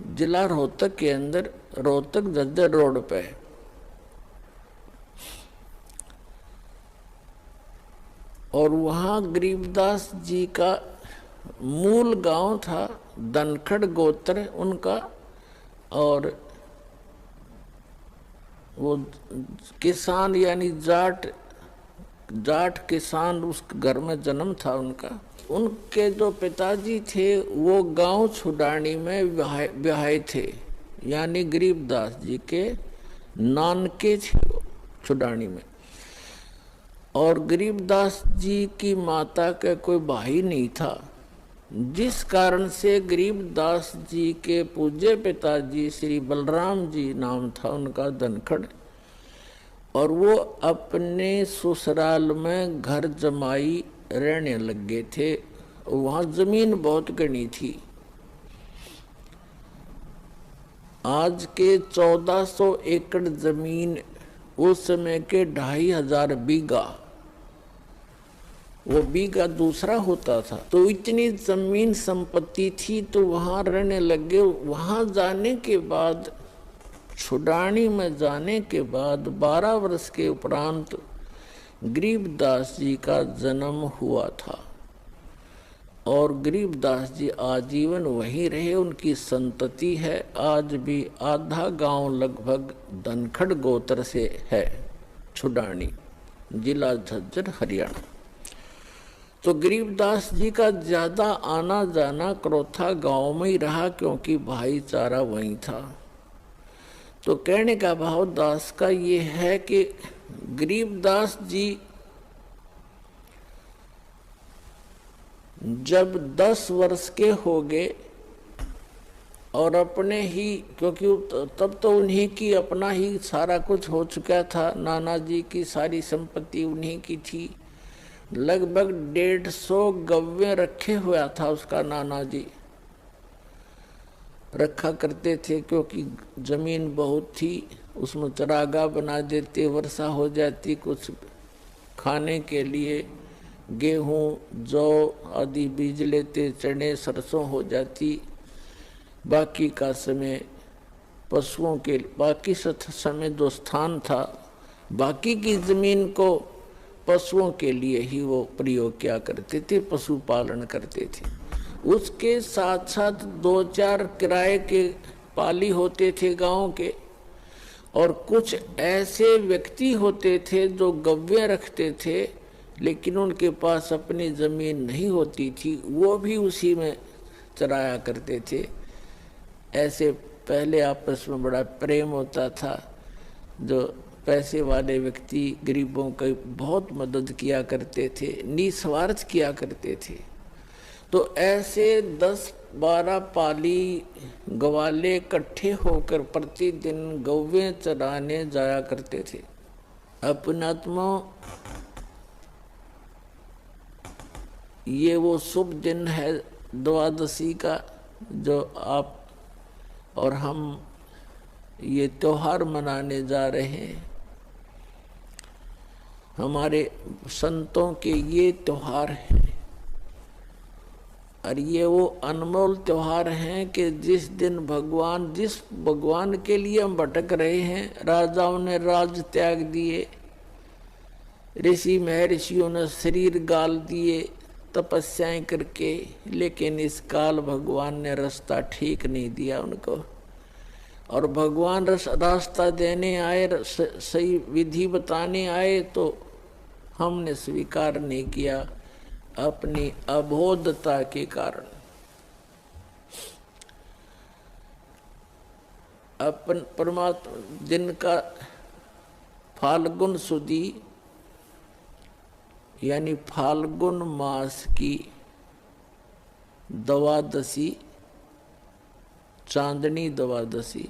जिला रोहतक के अंदर, रोहतक झज्जर रोड पे। और वहाँ गरीबदास जी का मूल गांव था, धनखड़ गोत्र उनका। और वो किसान यानी जाट किसान उस घर में जन्म था उनका। उनके जो पिताजी थे वो गांव छुडानी में ब्याहे थे, यानी गरीबदास जी के नानके थे वो छुडानी में। और गरीबदास जी की माता का कोई भाई नहीं था, जिस कारण से गरीबदास जी के पूज्य पिताजी श्री बलराम जी नाम था उनका, धनखड़। और वो अपने ससुराल में घर जमाई रहने लगे थे। वहाँ जमीन बहुत घनी थी, आज के 1400 एकड़ जमीन, उस समय के 2500 बीघा, वो बीघा दूसरा होता था। तो इतनी जमीन संपत्ति थी, तो वहां रहने लगे। वहां जाने के बाद, छुडानी में जाने के बाद 12 वर्ष के उपरांत गरीबदास जी का जन्म हुआ था। और गरीबदास जी आजीवन वहीं रहे, उनकी संतति है। आज भी आधा गांव लगभग धनखड़ गोत्र से है, छुडानी, जिला झज्जर, हरियाणा। तो गरीबदास जी का ज्यादा आना जाना करोथा गांव में ही रहा, क्योंकि भाईचारा वहीं था। तो कहने का भाव दास का ये है कि गरीबदास जी जब 10 वर्ष के हो गए और अपने ही, क्योंकि तब तो उन्हीं की अपना ही सारा कुछ हो चुका था, नाना जी की सारी संपत्ति उन्हीं की थी। लगभग 150 गव्वे रखे हुआ था उसका नाना जी, रखा करते थे, क्योंकि जमीन बहुत थी। उसमें चरागाह बना देते, वर्षा हो जाती, कुछ खाने के लिए गेहूं जौ आदि बीज लेते, चने सरसों हो जाती। बाकी का समय पशुओं के, बाकी समय जो स्थान था, बाकी की जमीन को पशुओं के लिए ही वो प्रयोग किया करते थे, पशुपालन करते थे। उसके साथ साथ 2-4 किराए के पाली होते थे गांव के, और कुछ ऐसे व्यक्ति होते थे जो गव्वे रखते थे, लेकिन उनके पास अपनी जमीन नहीं होती थी, वो भी उसी में चराया करते थे। ऐसे पहले आपस में बड़ा प्रेम होता था। जो पैसे वाले व्यक्ति गरीबों की बहुत मदद किया करते थे, निस्वार्थ किया करते थे। तो ऐसे 10-12 पाली गवाले इकट्ठे होकर प्रतिदिन गौवें चराने जाया करते थे। अपनात्मा, ये वो शुभ दिन है द्वादशी का, जो आप और हम ये त्योहार मनाने जा रहे हैं। हमारे संतों के ये त्योहार हैं, और ये वो अनमोल त्योहार हैं कि जिस दिन जिस भगवान के लिए हम भटक रहे हैं, राजाओं ने राज त्याग दिए, ऋषि महर्षियों ने शरीर गाल दिए तपस्याएं करके, लेकिन इस काल भगवान ने रास्ता ठीक नहीं दिया उनको। और भगवान रास्ता देने आए, सही विधि बताने आए, तो हमने स्वीकार नहीं किया अपनी अबोधता के कारण। अपन परमात्मा दिन का फाल्गुन सुदी यानी फाल्गुन मास की द्वादशी, चांदनी द्वादशी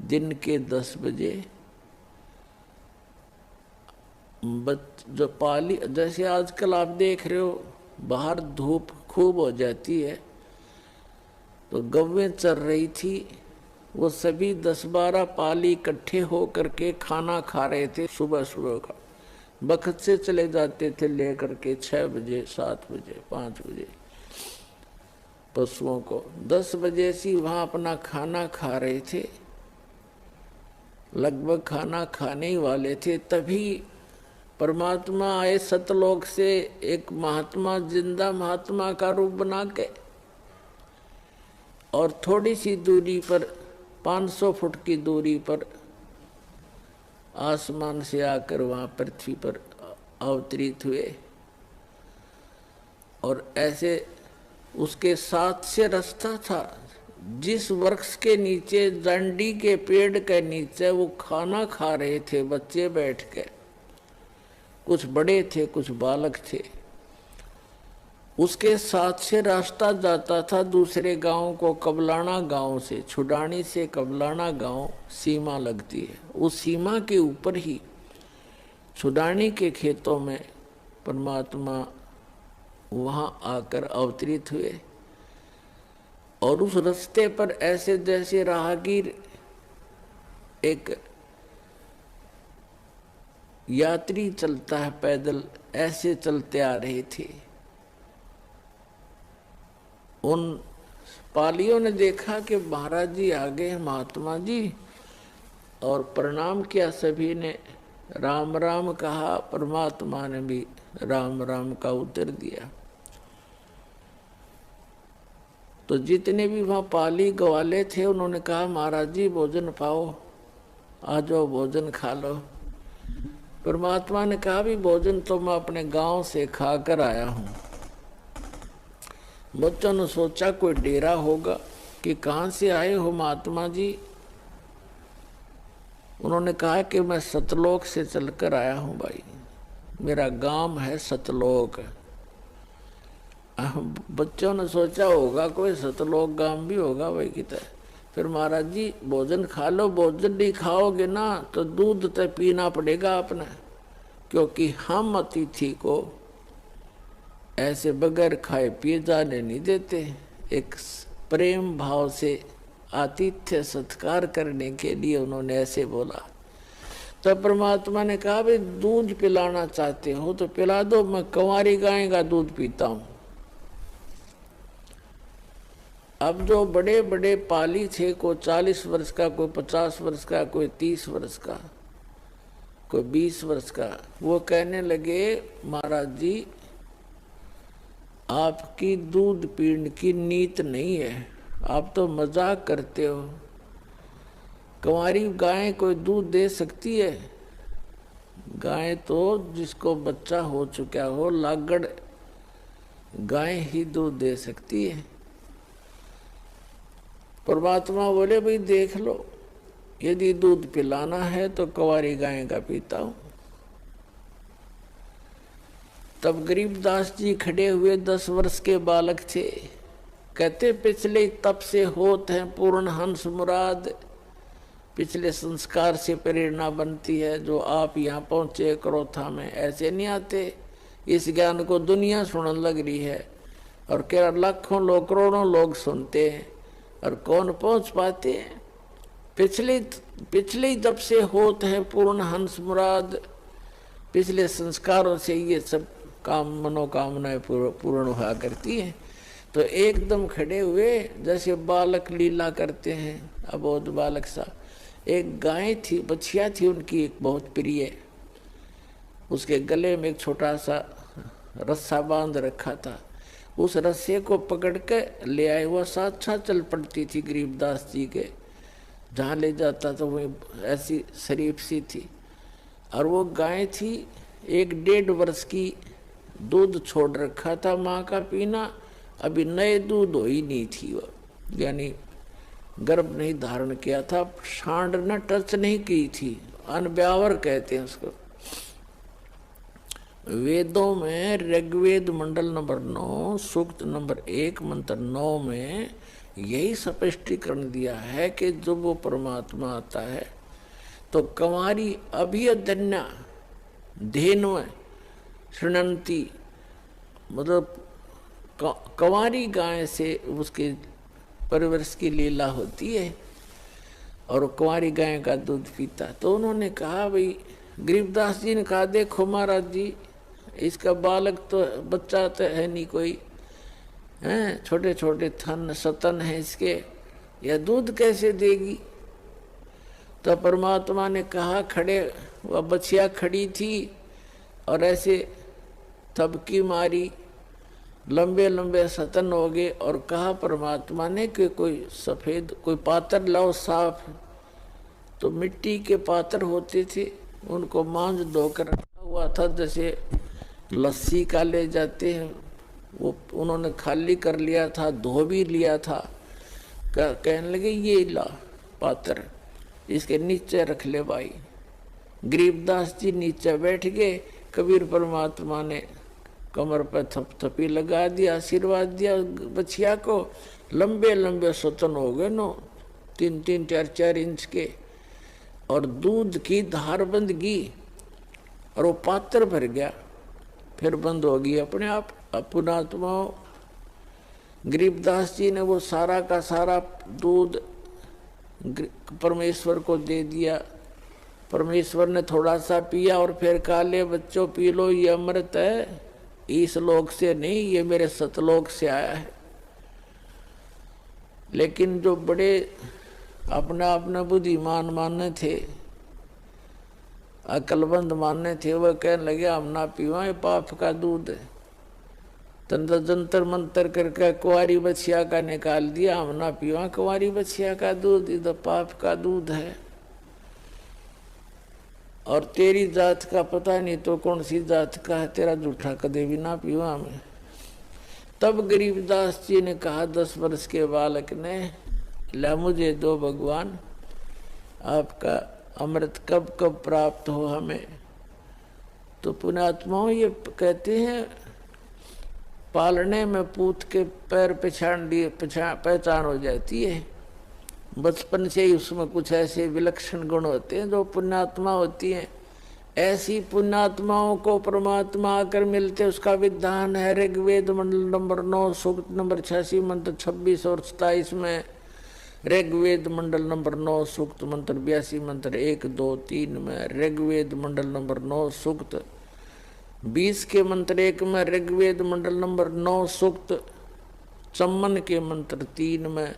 दिन के 10 बजे जो पाली, जैसे आजकल आप देख रहे हो बाहर धूप खूब हो जाती है, तो गव्वें चर रही थी, वो सभी 10-12 पाली इकट्ठे हो करके खाना खा रहे थे। सुबह सुबह का बखत से चले जाते थे लेकर के 6 बजे, 7 बजे, 5 बजे पशुओं को। 10 बजे से वहां अपना खाना खा रहे थे, लगभग खाना खाने ही वाले थे, तभी परमात्मा आए सतलोक से, एक महात्मा, जिंदा महात्मा का रूप बना के, और थोड़ी सी दूरी पर 500 फुट की दूरी पर आसमान से आकर वहां पृथ्वी पर अवतरित हुए। और ऐसे उसके साथ से रास्ता था, जिस वृक्ष के नीचे, डंडी के पेड़ के नीचे वो खाना खा रहे थे बच्चे बैठ के, कुछ बड़े थे कुछ बालक थे, उसके साथ से रास्ता जाता था दूसरे गांव को, कबलाना गांव से, छुडानी से कबलाना गांव सीमा लगती है, उस सीमा के ऊपर ही छुडानी के खेतों में परमात्मा वहां आकर अवतरित हुए। और उस रास्ते पर ऐसे जैसे राहगीर एक यात्री चलता है पैदल, ऐसे चलते आ रहे थे। उन पालियों ने देखा कि महाराज जी आ गए, महात्मा जी, और प्रणाम किया सभी ने, राम राम कहा, परमात्मा ने भी राम राम का उत्तर दिया। तो जितने भी वहाँ पाली ग्वाले थे उन्होंने कहा महाराज जी भोजन पाओ, आ जाओ भोजन खा लो। परमात्मा ने कहा भी भोजन तो मैं अपने गांव से खा कर आया हूँ। बच्चों ने सोचा कोई डेरा होगा कि कहाँ से आए हो महात्मा जी। उन्होंने कहा कि मैं सतलोक से चलकर आया हूँ भाई, मेरा गांव है सतलोक। बच्चों ने सोचा होगा कोई सतलोक गांव भी होगा भाई कितना। फिर महाराज जी भोजन खा लो, भोजन नहीं खाओगे ना तो दूध तो पीना पड़ेगा अपना, क्योंकि हम अतिथि को ऐसे बगैर खाए पिए जाने नहीं देते। एक प्रेम भाव से आतिथ्य सत्कार करने के लिए उन्होंने ऐसे बोला। तो परमात्मा ने कहा भाई दूध पिलाना चाहते हो तो पिला दो, मैं कंवारी गाय का दूध पीता हूं। अब जो बड़े बड़े पाली थे, कोई 40 वर्ष का, कोई 50 वर्ष का, कोई 30 वर्ष का, कोई 20 वर्ष का, वो कहने लगे महाराज जी आपकी दूध पीने की नीत नहीं है, आप तो मजाक करते हो। कंवारी गाय कोई दूध दे सकती है? गाय तो जिसको बच्चा हो चुका हो, लागड़ गाय ही दूध दे सकती है। परमात्मा बोले भाई देख लो, यदि दूध पिलाना है तो कंवारी गाय का पीता हूं। तब गरीबदास जी खड़े हुए, 10 वर्ष के बालक थे, कहते पिछले तप से होत हैं पूर्ण हंस मुराद। पिछले संस्कार से प्रेरणा बनती है, जो आप यहाँ पहुँचे क्रोथा में ऐसे नहीं आते। इस ज्ञान को दुनिया सुनने लग रही है और क्या लाखों लोग करोड़ों लोग सुनते हैं और कौन पहुँच पाते हैं। पिछले जब से होत हैं पूर्ण हंस मुराद, पिछले संस्कारों से ये सब काम मनोकामनाएं पूर्ण हुआ करती हैं। तो एकदम खड़े हुए जैसे बालक लीला करते हैं, अबोध बालक सा। एक गाय थी, बछिया थी उनकी एक बहुत प्रिय, उसके गले में एक छोटा सा रस्सा बांध रखा था, उस रस्से को पकड़ के ले आए। वह साथ साथ चल पड़ती थी गरीबदास जी के, जहाँ ले जाता तो वही ऐसी शरीफ सी थी। और वो गाय थी 1-1.5 वर्ष की, दूध छोड़ रखा था माँ का पीना, अभी नए दूध हो ही नहीं थी वो, यानी गर्भ नहीं धारण किया था, सांड न टच नहीं की थी, अनब्यावर कहते हैं उसको। वेदों में ऋग्वेद मंडल नंबर 9 सूक्त नंबर 1 मंत्र 9 में यही स्पष्टीकरण दिया है कि जब वो परमात्मा आता है तो कंवारी अभियदन्या धेनु शृणंती, मतलब कंवारी गाय से उसके परिवर्ष की लीला होती है और कुंवारी गाय का दूध पीता। तो उन्होंने कहा, भाई गरीबदास जी ने कहा, देखो महाराज जी, इसका बालक तो बच्चा तो है नहीं कोई, हैं छोटे छोटे थन सतन है इसके, यह दूध कैसे देगी। तो परमात्मा ने कहा, खड़े वह बछिया खड़ी थी और ऐसे थपकी मारी, लंबे लंबे सतन हो गए, और कहा परमात्मा ने कि कोई सफेद कोई पात्र लाओ साफ। तो मिट्टी के पात्र होते थे, उनको मांझ धोकर रखा हुआ था, जैसे लस्सी का ले जाते हैं, वो उन्होंने खाली कर लिया था, धो भी लिया था। कहने लगे, ये ला पात्र, इसके नीचे रख ले भाई। गरीबदास जी नीचे बैठ गए, कबीर परमात्मा ने कमर पर थपथपी लगा दिया, आशीर्वाद दिया बछिया को। लंबे लंबे सतन हो गए नो, 3-3, 4-4 इंच के, और दूध की धार बंद गई और वो पात्र भर गया, फिर बंद हो गई अपने आप। पुणात्मा गरीबदास जी ने वो सारा का सारा दूध परमेश्वर को दे दिया। परमेश्वर ने थोड़ा सा पिया और फिर कहा, ले बच्चों पी लो, ये अमृत है, इस लोक से नहीं, ये मेरे सतलोक से आया है। लेकिन जो बड़े अपना अपना बुद्धिमान मानने थे, अकलबंद मानने थे, वह कहने लगे, हम ना पीवा, ये पाप का दूध है। तंत्र जंतर मंतर करके कुंवारी बछिया का निकाल दिया, हम ना पीवा कुंवारी बछिया का दूध, ये तो पाप का दूध है। और तेरी जात का पता नहीं तो कौन सी जात का है, तेरा जूठा कदे भी ना पीवा मैं। तब गरीबदास जी ने कहा 10 वर्ष के बालक ने, ला मुझे दो भगवान, आपका अमृत कब कब प्राप्त हो हमें। तो पुण्यात्माओं ये कहते हैं, पालने में पूत के पैर पहचान हो जाती है। बचपन से ही उसमें कुछ ऐसे विलक्षण गुण होते हैं जो पुण्यात्मा होती हैं। ऐसी पुण्यात्माओं को परमात्मा आकर मिलते, उसका विधान है ऋग्वेद मंडल नंबर 9 सूक्त नंबर 86 मंत्र 26 और 27 में। ऋग्वेद मंडल नंबर 9 सूक्त मंत्र 82 मंत्र 1, 2, 3 में। ऋग्वेद मंडल नंबर 9 सूक्त 20 के मंत्र 1 में। ऋग्वेद मंडल नंबर 9 सूक्त चम्मन के मंत्र 3 में।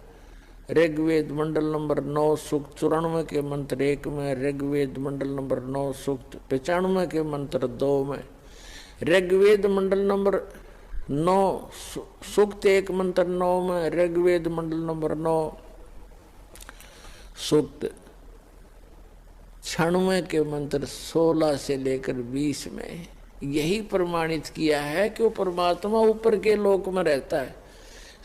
ऋग्वेद मंडल नंबर 9 सूक्त 94 के मंत्र 1 में। ऋग्वेद मंडल नंबर 9 सूक्त 95 के मंत्र 2 में। ऋग्वेद मंडल नंबर 9 सूक्त 1 मंत्र 9 में। ऋग्वेद मंडल नंबर 9 सूक्त 96 के मंत्र 16 से लेकर 20 में। यही प्रमाणित किया है कि वो परमात्मा ऊपर के लोक में रहता है,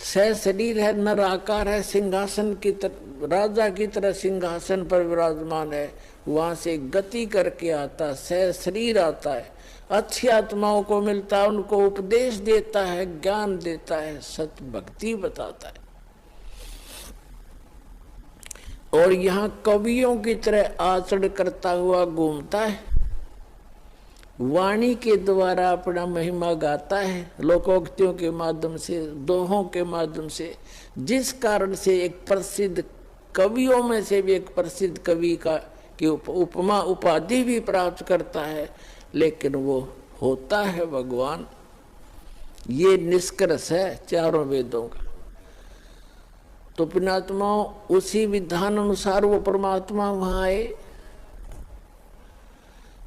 सह शरीर है, नर आकार है, सिंहासन की तरह, राजा की तरह सिंहासन पर विराजमान है। वहां से गति करके आता, सह शरीर आता है, अच्छी आत्माओं को मिलता है, उनको उपदेश देता है, ज्ञान देता है, सत्य भक्ति बताता है। और यहाँ कवियों की तरह आचरण करता हुआ घूमता है, वाणी के द्वारा अपना महिमा गाता है, लोकोक्तियों के माध्यम से, दोहों के माध्यम से, जिस कारण से एक प्रसिद्ध कवियों में से भी एक प्रसिद्ध कवि का की उपमा उपाधि भी प्राप्त करता है। लेकिन वो होता है भगवान। ये निष्कर्ष है चारों वेदों का। तो पुण्यात्माओं, उसी विधान अनुसार वो परमात्मा वहां आए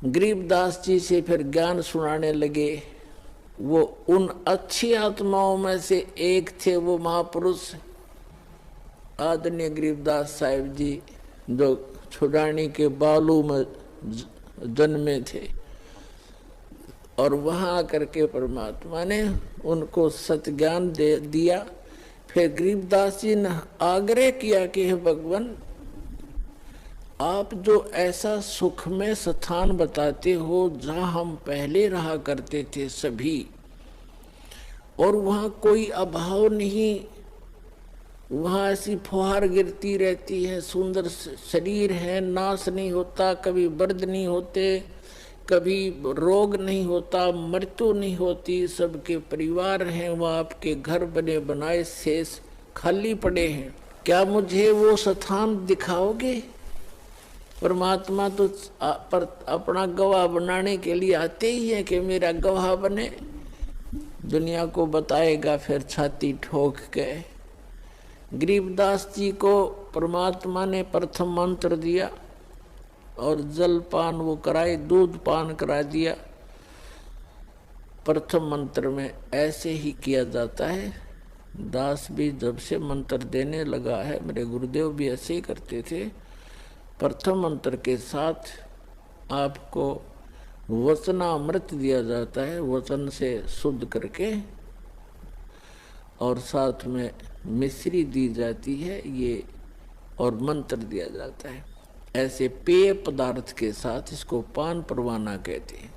गरीबदास जी से फिर ज्ञान सुनाने लगे। वो उन अच्छी आत्माओं में से एक थे, वो महापुरुष आदरणीय गरीबदास साहिब जी, जो छुड़ानी के बालू में जन्मे थे। और वहां आकर के परमात्मा ने उनको सतज्ञान दे दिया। फिर गरीबदास जी ने आग्रह किया कि हे भगवान, आप जो ऐसा सुख में स्थान बताते हो जहां हम पहले रहा करते थे सभी, और वहां कोई अभाव नहीं, वहां ऐसी फुहार गिरती रहती है, सुंदर शरीर है, नाश नहीं होता, कभी दर्द नहीं होते, कभी रोग नहीं होता, मृत्यु नहीं होती, सबके परिवार हैं, वहाँ आपके घर बने बनाए शेष खाली पड़े हैं, क्या मुझे वो स्थान दिखाओगे? परमात्मा तो अपना गवाह बनाने के लिए आते ही है कि मेरा गवाह बने। दुनिया को बताएगा फिर छाती ठोक के। गरीबदास जी को परमात्मा ने प्रथम मंत्र दिया और जल पान वो कराए, दूध पान करा दिया। प्रथम मंत्र में ऐसे ही किया जाता है। दास भी जब से मंत्र देने लगा है, मेरे गुरुदेव भी ऐसे ही करते थे। प्रथम मंत्र के साथ आपको वचनामृत दिया जाता है, वचन से शुद्ध करके, और साथ में मिश्री दी जाती है ये, और मंत्र दिया जाता है। ऐसे पेय पदार्थ के साथ इसको पान परवाना कहते हैं।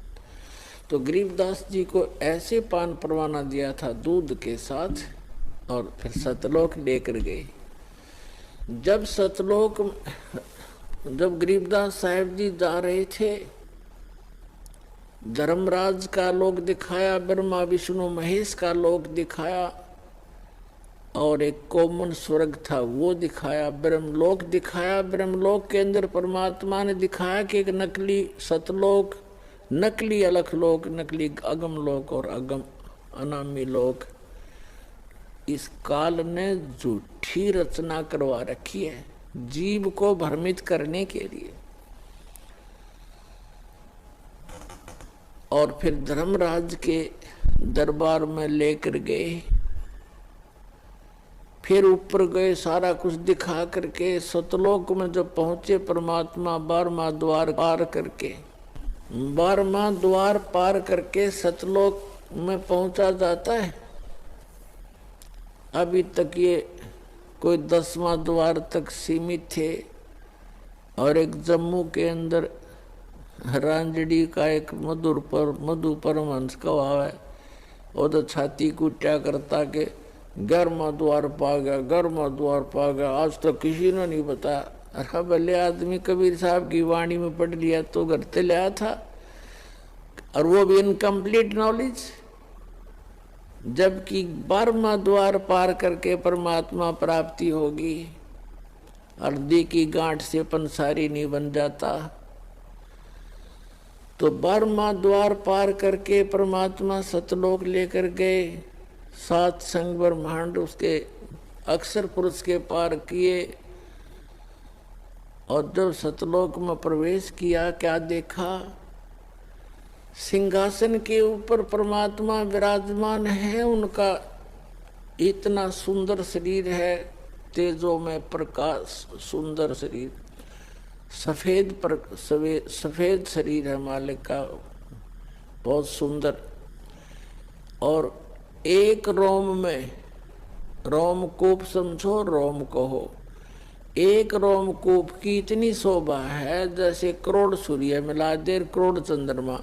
तो गरीबदास जी को ऐसे पान परवाना दिया था दूध के साथ, और फिर सतलोक लेकर गए। जब सतलोक, जब गरीबदास साहिब जी जा रहे थे, धर्मराज का लोक दिखाया, ब्रह्मा विष्णु महेश का लोक दिखाया, और एक कोमन स्वर्ग था वो दिखाया, ब्रह्मलोक दिखाया। ब्रह्मलोक के अंदर परमात्मा ने दिखाया कि एक नकली सतलोक, नकली अलखलोक, नकली अगम लोक और अगम अनामी लोक। इस काल ने झूठी रचना करवा रखी है जीव को भ्रमित करने के लिए। और फिर धर्मराज के दरबार में लेकर गए, फिर ऊपर गए, सारा कुछ दिखा करके सतलोक में जब पहुंचे परमात्मा 12वां द्वार पार करके, 12वां द्वार पार करके सतलोक में पहुंचा जाता है। अभी तक ये कोई 10वां द्वार तक सीमित थे। और एक जम्मू के अंदर रांजड़ी का एक मधु परमहंस कहा है, वो तो छाती कुट्या करता के 11वां द्वार पा गया, 11वां द्वार पा गया, आज तक किसी ने नहीं बताया। अरे भले आदमी कबीर साहब की वाणी में पढ़ लिया तो घर से लाया था, और वो भी इनकम्प्लीट नॉलेज। जबकि 12वां द्वार पार करके परमात्मा प्राप्ति होगी। हल्दी की गांठ से पंसारी नहीं बन जाता। तो 12वां द्वार पार करके परमात्मा सतलोक लेकर गए। 7 संग ब्रह्मांड उसके अक्षर पुरुष के पार किए। और जब सतलोक में प्रवेश किया, क्या देखा? सिंहासन के ऊपर परमात्मा विराजमान है। उनका इतना सुंदर शरीर है, तेजो में प्रकाश, सुंदर शरीर, सफेद शरीर है मालिक का, बहुत सुंदर। और एक रोम में, रोमकूप समझो, रोम कहो, एक रोमकूप की इतनी शोभा है जैसे करोड़ सूर्य मिला दे, करोड़ चंद्रमा।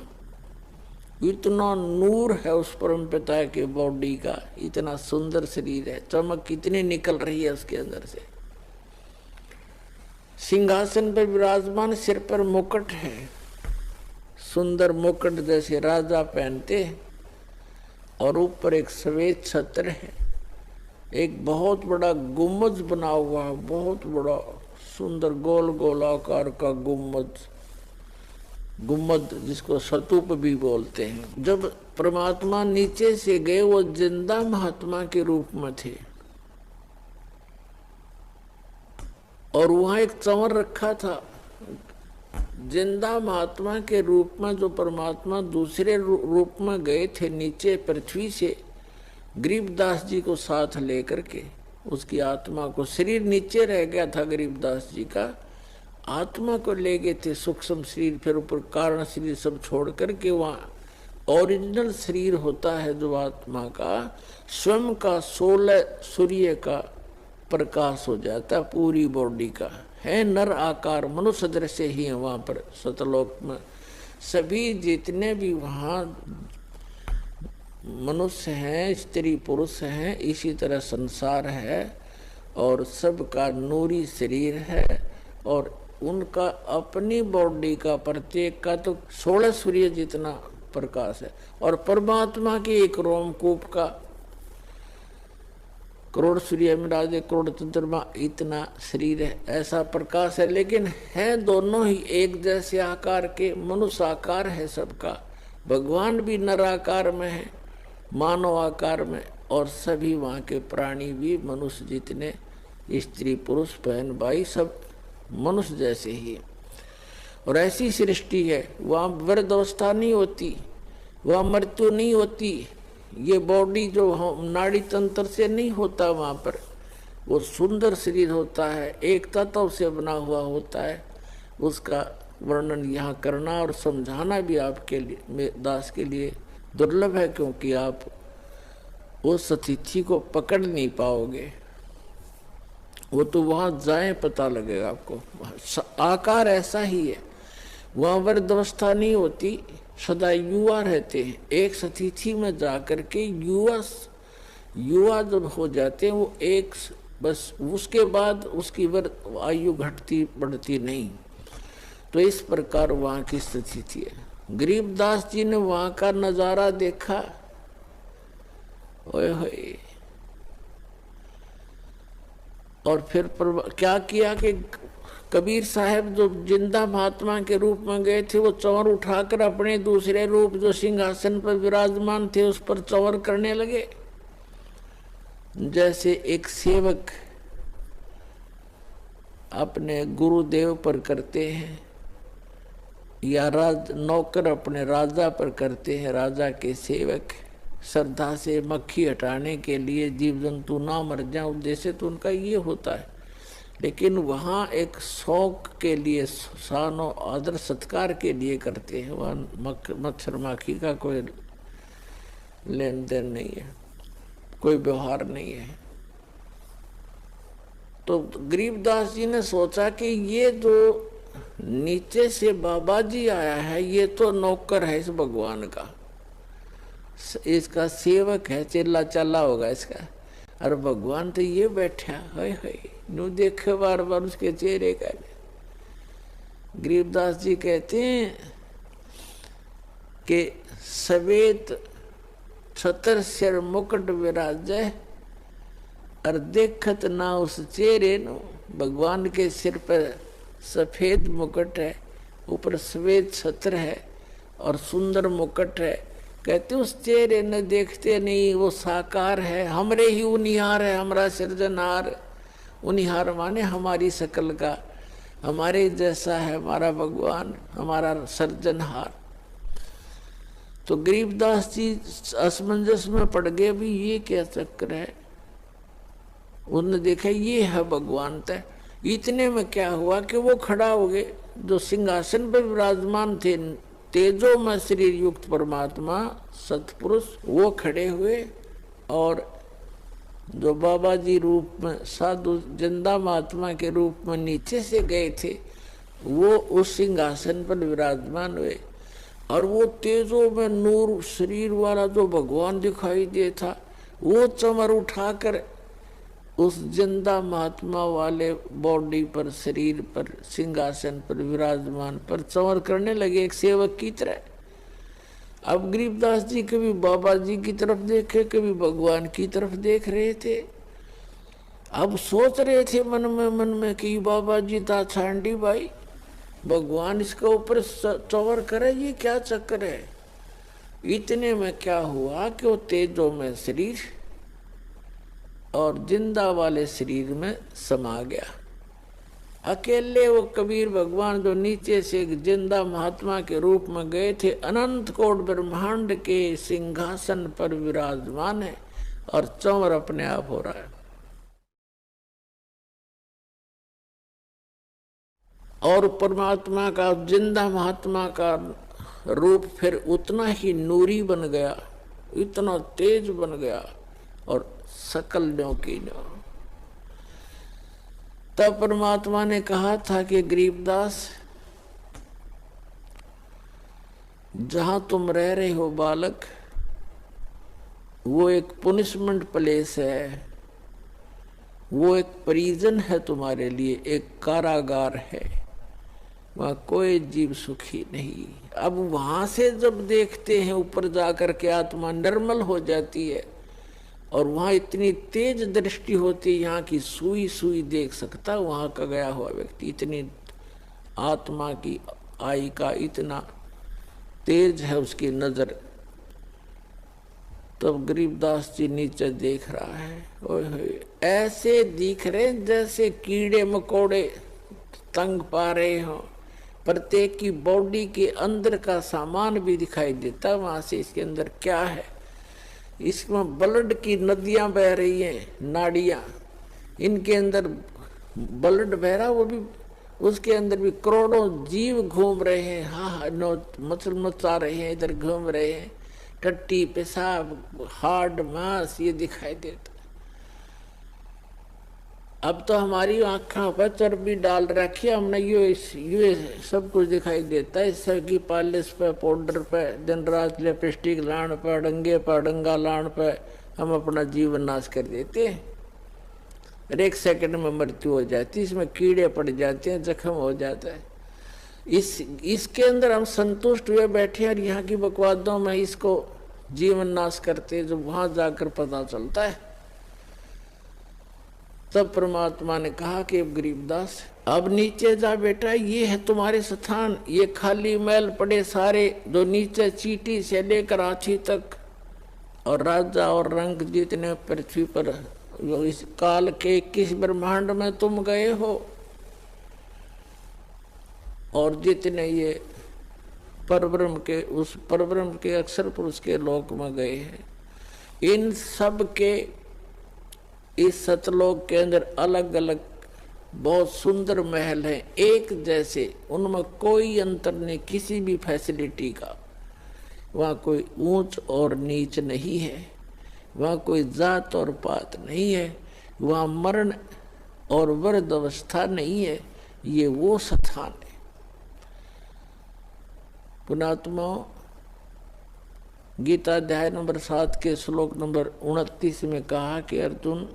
इतना नूर है उस परम पिता के बॉडी का, इतना सुंदर शरीर है, चमक कितनी निकल रही है उसके अंदर से। सिंहासन पर विराजमान, सिर पर मुकुट है, सुंदर मुकुट जैसे राजा पहनते, और ऊपर एक सफेद छत्र है। एक बहुत बड़ा गुम्बद बना हुआ है, बहुत बड़ा सुंदर गोल गोल आकार का गुम्बद जिसको स्तूप भी बोलते हैं। जब परमात्मा नीचे से गए, वो जिंदा महात्मा के रूप में थे। और वहां एक चंवर रखा था, जिंदा महात्मा के रूप में जो परमात्मा दूसरे रूप में गए थे नीचे पृथ्वी से, गरीबदास जी को साथ लेकर के, उसकी आत्मा को, शरीर नीचे रह गया था गरीबदास जी का, आत्मा को ले गए थे सूक्ष्म शरीर, फिर ऊपर कारण शरीर सब छोड़ करके वहाँ ओरिजिनल शरीर होता है जो आत्मा का, स्वयं का 16 सूर्य का प्रकाश हो जाता है पूरी बॉडी का, है नर आकार, मनुष्य दृश्य ही है वहाँ पर सतलोक में। सभी जितने भी वहाँ मनुष्य हैं, स्त्री पुरुष हैं, इसी तरह संसार है और सबका नूरी शरीर है और उनका अपनी बॉडी का प्रत्येक का तो 16 सूर्य जितना प्रकाश है और परमात्मा के एक रोमकूप का करोड़ सूर्य में राजे करोड़ चंद्रमा इतना शरीर है, ऐसा प्रकाश है। लेकिन है दोनों ही एक जैसे आकार के, मनुष्य आकार है सबका, भगवान भी नर आकार में है, मानव आकार में, और सभी वहाँ के प्राणी भी मनुष्य जितने, स्त्री पुरुष बहन भाई सब मनुष्य जैसे ही। और ऐसी सृष्टि है, वहाँ वृद्धावस्था नहीं होती, वहाँ मृत्यु नहीं होती, ये बॉडी जो नाड़ी तंत्र से नहीं होता वहाँ पर, वो सुंदर शरीर होता है, एक तत्व से बना हुआ होता है। उसका वर्णन यहाँ करना और समझाना भी आपके लिए, दास के लिए दुर्लभ है, क्योंकि आप उस तिथि को पकड़ नहीं पाओगे, वो तो वहाँ जाए पता लगेगा आपको। आकार ऐसा ही है, वहाँ वृद्धावस्था नहीं होती, सदा युवा रहते हैं। एक सतिथि में जाकर के युवा जब हो जाते हैं वो एक, बस उसके बाद उसकी आयु घटती बढ़ती नहीं। तो इस प्रकार वहाँ की स्थिति है। गरीबदास जी ने वहाँ का नजारा देखा, ओए होए, और फिर क्या किया कि कबीर साहब जो जिंदा महात्मा के रूप में गए थे, वो चंवर उठाकर अपने दूसरे रूप जो सिंहासन पर विराजमान थे उस पर चंवर करने लगे। जैसे एक सेवक अपने गुरुदेव पर करते हैं या नौकर अपने राजा पर करते हैं, राजा के सेवक श्रद्धा से मक्खी हटाने के लिए, जीव जंतु ना मर जाए, उद्देश्य तो उनका ये होता है। लेकिन वहाँ एक शौक के लिए, शान और आदर सत्कार के लिए करते हैं, वहाँ मच्छर माखी का कोई लेन देन नहीं है, कोई व्यवहार नहीं है। तो गरीबदास जी ने सोचा कि ये जो नीचे से बाबा जी आया है, ये तो नौकर है इस भगवान का, इसका सेवक है, चेला चला होगा इसका, और भगवान तो ये बैठा है, नू देखे बार बार उसके चेहरे का। गरीबदास जी कहते हैं कि सवेत छतर सिर मुकुट विराजे, और देखत ना उस चेहरे नो, भगवान के सिर पर सफेद मुकुट है, ऊपर सफेद छत्र है और सुंदर मुकुट है। कहते उस चेहरे न देखते नहीं, वो साकार है, हमरे ही उनिहार है, हमारा सृजनहार। उनिहार माने हमारी शकल का, हमारे जैसा है हमारा भगवान, हमारा सृजनहार। तो गरीबदास जी असमंजस में पड़ गए, भी ये क्या चक्कर है। उन्होंने देखा ये है भगवान तय। इतने में क्या हुआ कि वो खड़ा हो गए, जो सिंहासन पर विराजमान थे तेजो में शरीर युक्त परमात्मा सतपुरुष, वो खड़े हुए, और जो बाबा जी रूप में साधु जिंदा महात्मा के रूप में नीचे से गए थे, वो उस सिंहासन पर विराजमान हुए। और वो तेजो में नूर शरीर वाला जो भगवान दिखाई दे था, वो चमर उठाकर उस जिंदा महात्मा वाले बॉडी पर, शरीर पर, सिंहासन पर विराजमान पर चंवर करने लगे एक सेवक की तरह। अब गरीबदास जी कभी बाबा जी की तरफ देखे, कभी भगवान की तरफ देख रहे थे। अब सोच रहे थे मन में कि बाबा जी था छांडी भाई, भगवान इसके ऊपर चंवर करे, ये क्या चक्कर है। इतने में क्या हुआ कि वो तेजो में शरीर और जिंदा वाले शरीर में समा गया। अकेले वो कबीर भगवान जो नीचे से एक जिंदा महात्मा के रूप में गए थे, अनंत कोट ब्रह्मांड के सिंहासन पर विराजमान है और चंवर अपने आप हो रहा है। और परमात्मा का, जिंदा महात्मा का रूप फिर उतना ही नूरी बन गया, इतना तेज बन गया और सकल न्यों की न्यों। तब परमात्मा ने कहा था कि गरीबदास, जहां तुम रह रहे हो बालक, वो एक पुनिशमेंट प्लेस है, वो एक प्रिजन है तुम्हारे लिए, एक कारागार है, वहां कोई जीव सुखी नहीं। अब वहां से जब देखते हैं ऊपर जाकर के आत्मा निर्मल हो जाती है और वहां इतनी तेज दृष्टि होती है, यहाँ की सुई सुई देख सकता वहां का गया हुआ व्यक्ति। इतनी आत्मा की आई का इतना तेज है उसकी नजर। तब गरीबदास जी नीचे देख रहा है, ओए ऐसे दिख रहे जैसे कीड़े मकोड़े तंग पा रहे हो, प्रत्येक की बॉडी के अंदर का सामान भी दिखाई देता वहां से। इसके अंदर क्या है, इसमें ब्लड की नदियां बह रही हैं, नाड़ियां, इनके अंदर ब्लड बह रहा, वो भी उसके अंदर भी करोड़ों जीव घूम रहे हैं, हाँ मचल मचा रहे हैं, इधर घूम रहे हैं, टट्टी पेशाब हार्ड मांस ये दिखाई देता। अब तो हमारी आँखों पर चर्बी डाल रखी है हमने, ये सब कुछ दिखाई देता है। सर की पॉलिश पे, पाउडर पे, दिन रात लिपस्टिक लान पे, डंगे पर डंगा लान पे हम अपना जीवन नाश कर देते हैं। और एक सेकंड में मृत्यु हो जाती है, इसमें कीड़े पड़ जाते हैं, जख्म हो जाता है। इसके अंदर हम संतुष्ट हुए बैठे और यहाँ की बकवादों में इसको जीवन नाश करते, जो वहां जाकर पता चलता है। तब परमात्मा ने कहा कि गरीबदास अब नीचे जा बेटा, ये है तुम्हारे स्थान, ये खाली महल पड़े सारे जो नीचे चीटी से लेकर हाथी तक और राजा और रंग जितने पृथ्वी पर इस काल के किस ब्रह्मांड में तुम गए हो और जितने ये परब्रह्म के, उस परब्रह्म के अक्षर पुरुष के लोक में गए हैं, इन सब के इस सतलोक के अंदर अलग अलग बहुत सुंदर महल हैं, एक जैसे, उनमें कोई अंतर नहीं किसी भी फैसिलिटी का। वहाँ कोई ऊंच और नीच नहीं है, वहाँ कोई जात और पात नहीं है, वहाँ मरण और वृद्ध अवस्था नहीं है। ये वो स्थान है। पुणात्मा गीता अध्याय नंबर 7 के श्लोक नंबर 29 में कहा कि अर्जुन,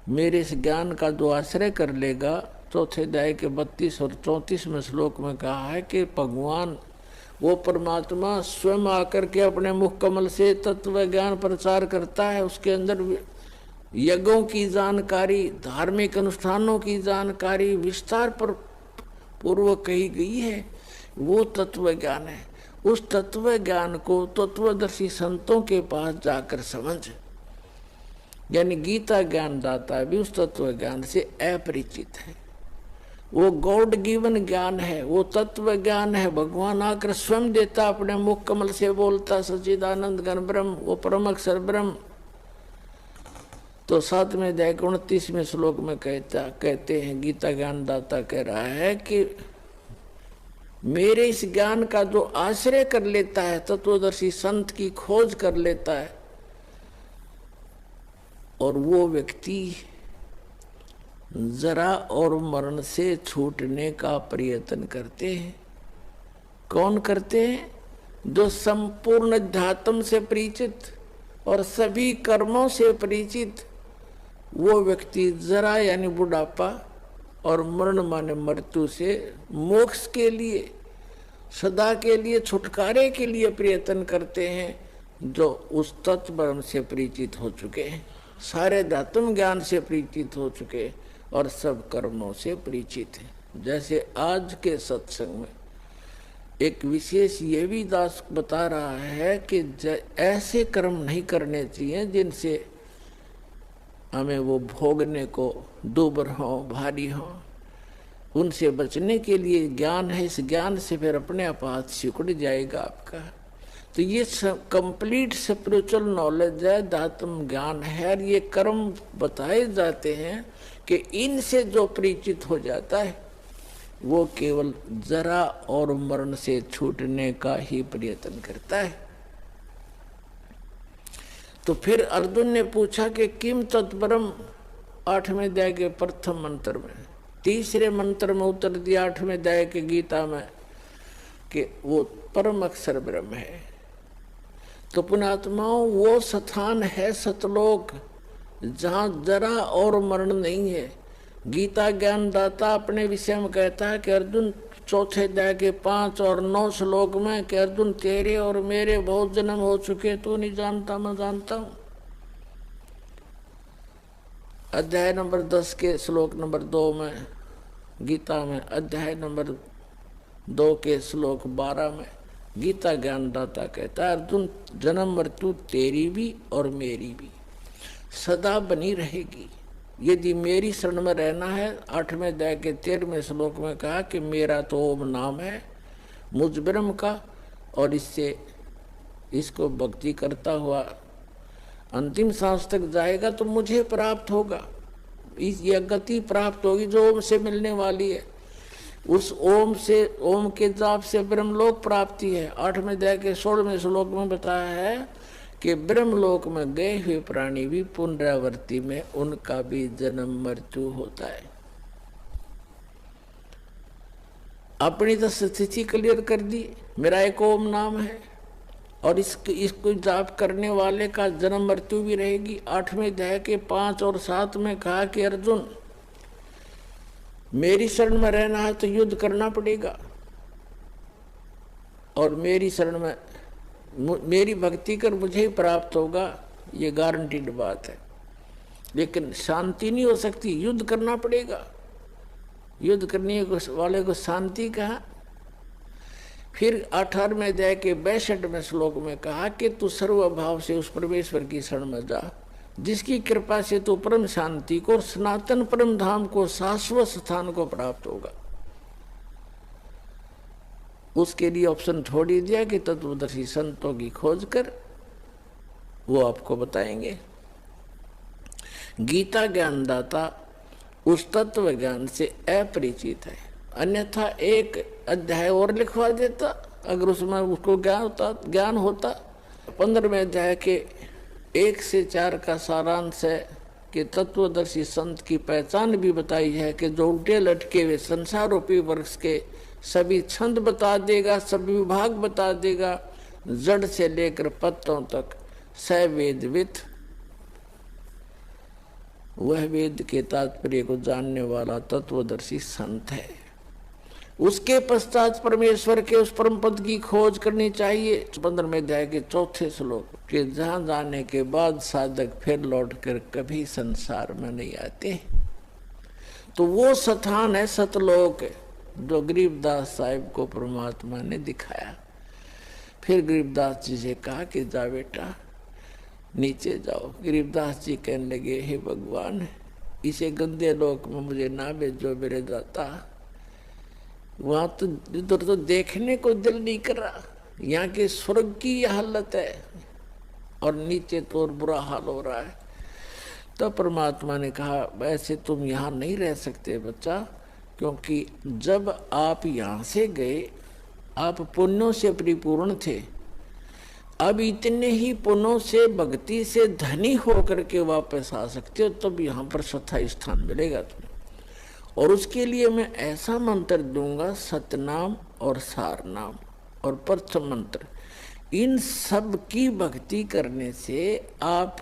मेरे इस ज्ञान का जो आश्रय कर लेगा, चौथे अध्याय के 32 और 34 श्लोक में कहा है कि भगवान वो परमात्मा स्वयं आकर के अपने मुख कमल से तत्व ज्ञान प्रचार करता है। उसके अंदर यज्ञों की जानकारी, धार्मिक अनुष्ठानों की जानकारी विस्तार पर पूर्वक कही गई है। वो तत्व ज्ञान है। उस तत्व ज्ञान को तत्वदर्शी संतों के पास जाकर समझ, यानी गीता ज्ञान दाता भी उस तत्व ज्ञान से अपरिचित है। वो गॉड गिवन ज्ञान है, वो तत्व ज्ञान है। भगवान आकर स्वयं देता, अपने मुख कमल से बोलता, सच्चिदानंद घन ब्रह्म, वो परम अक्षर ब्रह्म। तो 7वें अध्याय 29वें श्लोक में कहते हैं, गीता ज्ञान दाता कह रहा है कि मेरे इस ज्ञान का जो आश्रय कर लेता है, तत्वदर्शी संत की खोज कर लेता है, और वो व्यक्ति जरा और मरण से छूटने का प्रयत्न करते हैं। कौन करते हैं? जो संपूर्ण अध्यात्म से परिचित और सभी कर्मों से परिचित, वो व्यक्ति जरा यानी बुढ़ापा और मरण माने मृत्यु से मोक्ष के लिए, सदा के लिए, छुटकारे के लिए प्रयत्न करते हैं, जो उस तत्व ब्रह्म से परिचित हो चुके हैं, सारे धात्म ज्ञान से परिचित हो चुके और सब कर्मों से परिचित हैं। जैसे आज के सत्संग में एक विशेष ये भी दास बता रहा है कि ऐसे कर्म नहीं करने चाहिए जिनसे हमें वो भोगने को दुबर हो, भारी हो। उनसे बचने के लिए ज्ञान है, इस ज्ञान से फिर अपने आप हाथ सिकुड़ जाएगा आपका। तो ये कंप्लीट स्पिरिचुअल नॉलेज है, दातम ज्ञान है। और ये कर्म बताए जाते हैं कि इनसे जो परिचित हो जाता है वो केवल जरा और मरण से छूटने का ही प्रयत्न करता है। तो फिर अर्जुन ने पूछा कि किम तत्परम, 8वें अध्याय के प्रथम मंत्र में, तीसरे मंत्र में उत्तर दिया 8वें अध्याय के गीता में कि वो परम अक्षर ब्रह्म है। तो पुण्यात्माओं, वो स्थान है सतलोक जहां जरा और मरण नहीं है। गीता ज्ञानदाता अपने विषय में कहता है कि अर्जुन, चौथे अध्याय के 5 और 9 श्लोक में कि अर्जुन तेरे और मेरे बहुत जन्म हो चुके, तू नहीं जानता मैं जानता हूं। अध्याय नंबर 10 के श्लोक नंबर 2 में गीता में, अध्याय नंबर 2 के श्लोक 12 में गीता ज्ञानदाता कहता है अर्जुन, जन्म मृत्यु तेरी भी और मेरी भी सदा बनी रहेगी। यदि मेरी शरण में रहना है, 8वें अध्याय के 13वें श्लोक में कहा कि मेरा तो ओम नाम है मुझ ब्रह्म का, और इसको भक्ति करता हुआ अंतिम सांस तक जाएगा तो मुझे प्राप्त होगा। यह गति प्राप्त होगी जो ओम से मिलने वाली है। उस ओम से, ओम के जाप से ब्रह्मलोक प्राप्ति है। 8वें अध्याय के 16वें श्लोक में बताया है कि ब्रह्मलोक में गए हुए प्राणी भी पुनरावृत्ति में उनका भी जन्म मृत्यु होता है। अपनी तो स्थिति क्लियर कर दी, मेरा एक ओम नाम है और इसको जाप करने वाले का जन्म मृत्यु भी रहेगी। 8वें अध्याय के 5 और 7 में कहा कि अर्जुन, मेरी शरण में रहना है तो युद्ध करना पड़ेगा, और मेरी शरण में मेरी भक्ति कर मुझे ही प्राप्त होगा, ये गारंटीड बात है। लेकिन शांति नहीं हो सकती, युद्ध करना पड़ेगा। युद्ध करने वाले को शांति कहा। फिर 18वें अध्याय के 62वें श्लोक में कहा कि तू सर्वभाव से उस परमेश्वर की शरण में जा जिसकी कृपा से तू परम शांति को, सनातन परम धाम को, शाश्वत स्थान को प्राप्त होगा। उसके लिए ऑप्शन छोड़ ही दिया कि तत्वदर्शी संतों की खोज कर वो आपको बताएंगे। गीता ज्ञानदाता उस तत्व ज्ञान से अपरिचित है, अन्यथा एक अध्याय और लिखवा देता अगर उसमें उसको ज्ञान होता। 15वें अध्याय के 1 से 4 का सारांश है कि तत्वदर्शी संत की पहचान भी बताई है कि जो उल्टे लटके हुए संसार रूपी वृक्ष के सभी छंद बता देगा, सभी विभाग बता देगा, जड़ से लेकर पत्तों तक सवेदवित, वह वेद के तात्पर्य को जानने वाला तत्वदर्शी संत है। उसके पश्चात परमेश्वर के उस परम पद की खोज करनी चाहिए। 15वें अध्याय के 4 श्लोक के जहां जाने के बाद साधक फिर लौटकर कभी संसार में नहीं आते, तो वो स्थान है सतलोक जो गरीबदास साहिब को परमात्मा ने दिखाया। फिर गरीबदास जी से कहा कि जा बेटा नीचे जाओ। गरीबदास जी कहने लगे, हे भगवान, इसे गंदे लोक में मुझे ना भेजो मेरे दाता, वहां तो इधर तो देखने को दिल नहीं कर रहा। यहाँ के स्वर्ग की यह हालत है और नीचे तो और बुरा हाल हो रहा है। तो परमात्मा ने कहा, वैसे तुम यहाँ नहीं रह सकते बच्चा, क्योंकि जब आप यहाँ से गए आप पुण्यों से परिपूर्ण थे। अब इतने ही पुण्यों से, भक्ति से धनी होकर के वापस आ सकते हो, तब यहाँ पर स्थायी स्थान मिलेगा तुम्हें। और उसके लिए मैं ऐसा मंत्र दूंगा, सतनाम और सार नाम और प्रथम मंत्र, इन सब की भक्ति करने से आप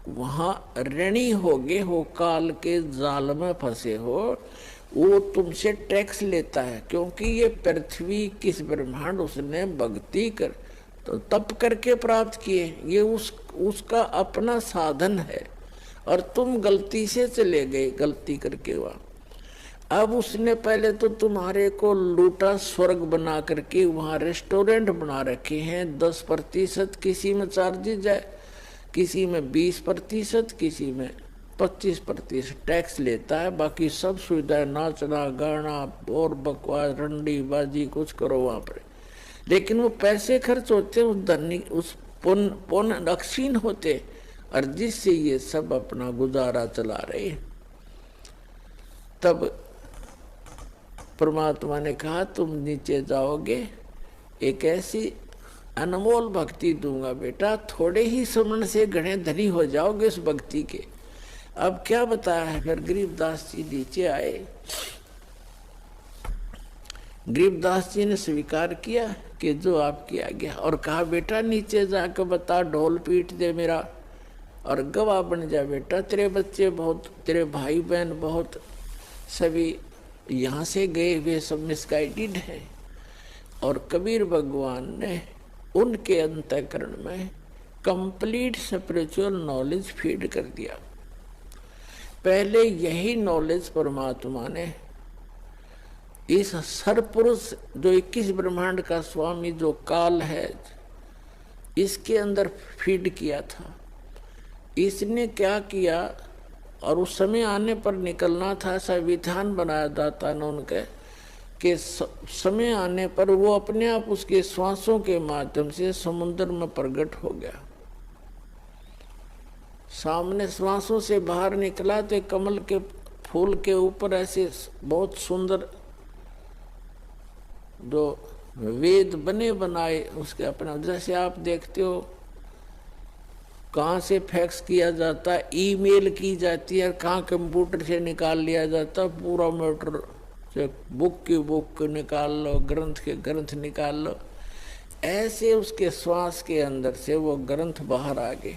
वहाँ ऋणी होगे हो, काल के जाल में फंसे हो। वो तुमसे टैक्स लेता है, क्योंकि ये पृथ्वी किस ब्रह्मांड उसने भक्ति कर तो तप करके प्राप्त किए, ये उसका अपना साधन है, और तुम गलती से चले गए, गलती करके वहाँ। अब उसने पहले तो तुम्हारे को लूटा, स्वर्ग बना करके वहाँ रेस्टोरेंट बना रखे हैं। 10% किसी में चार्जेज है, किसी में 20%, किसी में 25% टैक्स लेता है, बाकी सब सुविधाएं नाचना गाना और बकवास रंडी बाजी कुछ करो वहां पर, लेकिन वो पैसे खर्च होते उस धनी उस पुण्य अक्षीण होते, और जिससे ये सब अपना गुजारा चला रहे। तब परमात्मा ने कहा तुम नीचे जाओगे, एक ऐसी अनमोल भक्ति दूंगा बेटा, थोड़े ही सुमन से घने धनी हो जाओगे उस भक्ति के। अब क्या बताया है, फिर गरीबदास जी नीचे आए। गरीबदास जी ने स्वीकार किया कि जो आपकी आज्ञा, और कहा बेटा नीचे जाकर बता, ढोल पीट दे मेरा और गवाह बन जा बेटा, तेरे बच्चे बहुत, तेरे भाई बहन बहुत, सभी यहाँ से गए हुए सब मिसगाइडेड हैं। और कबीर भगवान ने उनके अंतःकरण में कंप्लीट स्पिरिचुअल नॉलेज फीड कर दिया। पहले यही नॉलेज परमात्मा ने इस सरपुरुष जो 21 ब्रह्मांड का स्वामी जो काल है इसके अंदर फीड किया था। इसने क्या किया, और उस समय आने पर निकलना था, ऐसा विधान बनाया जाता न उनके कि समय आने पर वो अपने आप उसके श्वासों के माध्यम से समुद्र में प्रकट हो गया। सामने श्वासों से बाहर निकला तो कमल के फूल के ऊपर ऐसे बहुत सुंदर जो वेद बने बनाए उसके अपना, जैसे आप देखते हो कहाँ से फैक्स किया जाता है, ईमेल की जाती है, कहाँ कंप्यूटर से निकाल लिया जाता है, पूरा मैटर से बुक की बुक निकाल लो, ग्रंथ के ग्रंथ निकाल लो, ऐसे उसके श्वास के अंदर से वो ग्रंथ बाहर आ गए।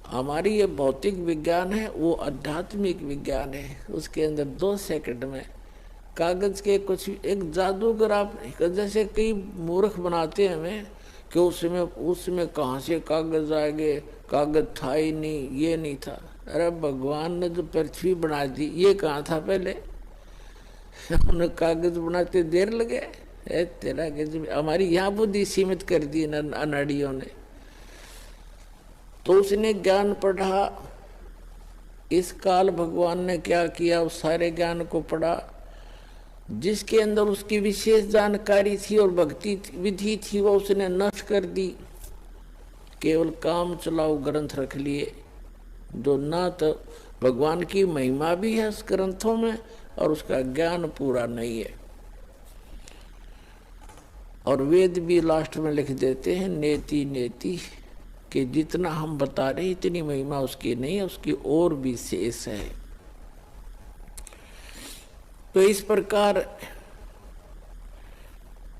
हमारी ये भौतिक विज्ञान है, वो आध्यात्मिक विज्ञान है। उसके अंदर 2 सेकंड में कागज के कुछ एक जादूगर, आप जैसे कई मूर्ख बनाते हैं हमें कि उसमें कहाँ से कागज आ गए, कागज था ही नहीं, ये नहीं था। अरे भगवान ने जो पृथ्वी बना दी ये कहाँ था पहले? उन्हें कागज बनाते देर लगे? तेरा हमारी यहाँ बुद्धि सीमित कर दी अनाड़ियों ने। तो उसने ज्ञान पढ़ा, इस काल भगवान ने क्या किया, उस सारे ज्ञान को पढ़ा जिसके अंदर उसकी विशेष जानकारी थी और भक्ति विधि थी, वो उसने नष्ट कर दी। केवल काम चलाओ ग्रंथ रख लिए, जो ना तो भगवान की महिमा भी है उस ग्रंथों में और उसका ज्ञान पूरा नहीं है। और वेद भी लास्ट में लिख देते हैं नेति नेति, कि जितना हम बता रहे इतनी महिमा उसकी नहीं है, उसकी और भी शेष है। तो इस प्रकार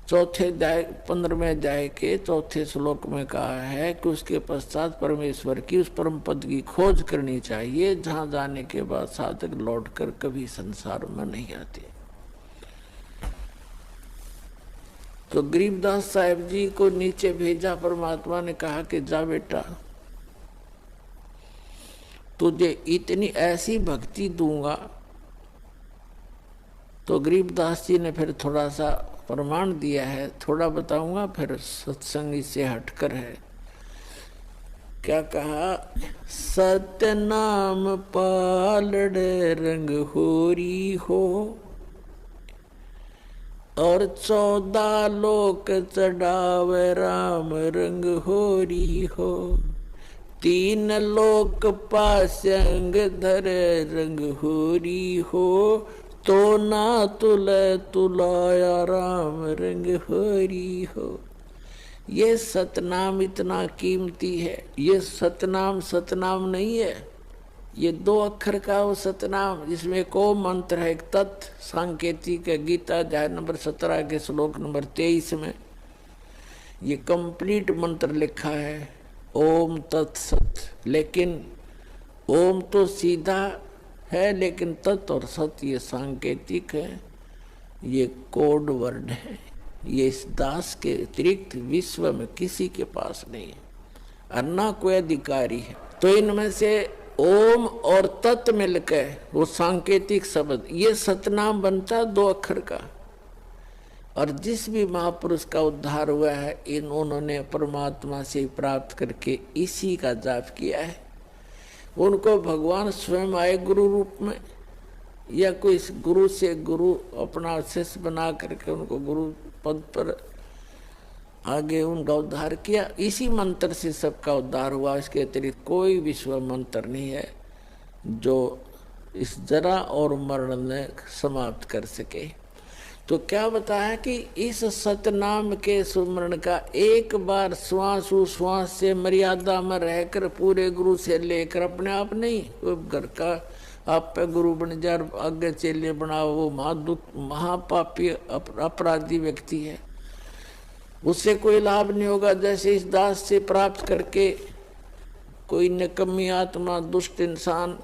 4थे अध्याय 15वें अध्याय के 4थे श्लोक में कहा है कि उसके पश्चात परमेश्वर की उस परम पद की खोज करनी चाहिए, जहां जाने के बाद साधक लौटकर कभी संसार में नहीं आते। तो गरीबदास साहब जी को नीचे भेजा परमात्मा ने, कहा कि जा बेटा तुझे इतनी ऐसी भक्ति दूंगा। तो गरीबदास जी ने फिर थोड़ा सा प्रमाण दिया है, थोड़ा बताऊंगा, फिर सत्संग से हटकर है। क्या कहा, सत्य नाम पालड़ रंग होरी हो, और 14 लोक चढ़ावे राम रंग होरी हो, 3 लोक पासंग धर रंग होरी हो, तो ना तुलाया राम रंग होरी हो। ये सतनाम इतना कीमती है। ये सतनाम नहीं है, ये 2 अक्षर का वो सतनाम जिसमें को मंत्र है, एक तत् सांकेतिक है। गीता अध्याय नंबर 17 के श्लोक नंबर 23 में ये कंप्लीट मंत्र लिखा है, ओम तत्सत। लेकिन ओम तो सीधा है, लेकिन तत् और सत ये सांकेतिक है, ये कोड वर्ड है। ये इस दास के अतिरिक्त विश्व में किसी के पास नहीं है, और ना कोई अधिकारी है। तो इनमें से ओम और तत् मिलकर वो सांकेतिक शब्द, ये सतनाम बनता 2 अक्षर का। और जिस भी महापुरुष का उद्धार हुआ है, उन्होंने परमात्मा से प्राप्त करके इसी का जाप किया है। उनको भगवान स्वयं आए गुरु रूप में, या कोई गुरु से गुरु अपना शिष्य बना करके उनको गुरु पद पर आगे उनका उद्धार किया। इसी मंत्र से सबका उद्धार हुआ। इसके अतिरिक्त कोई विश्व मंत्र नहीं है जो इस जरा और मरण ने समाप्त कर सके। तो क्या बताया कि इस सतनाम के सुमरण का एक बार श्वास श्वास से मर्यादा में रहकर पूरे गुरु से लेकर, अपने आप नहीं, कोई घर का आप पे गुरु बन जा आगे चेले बनाओ, वो महापापी अपराधी व्यक्ति है, उससे कोई लाभ नहीं होगा। जैसे इस दास से प्राप्त करके कोई निकम्मी आत्मा दुष्ट इंसान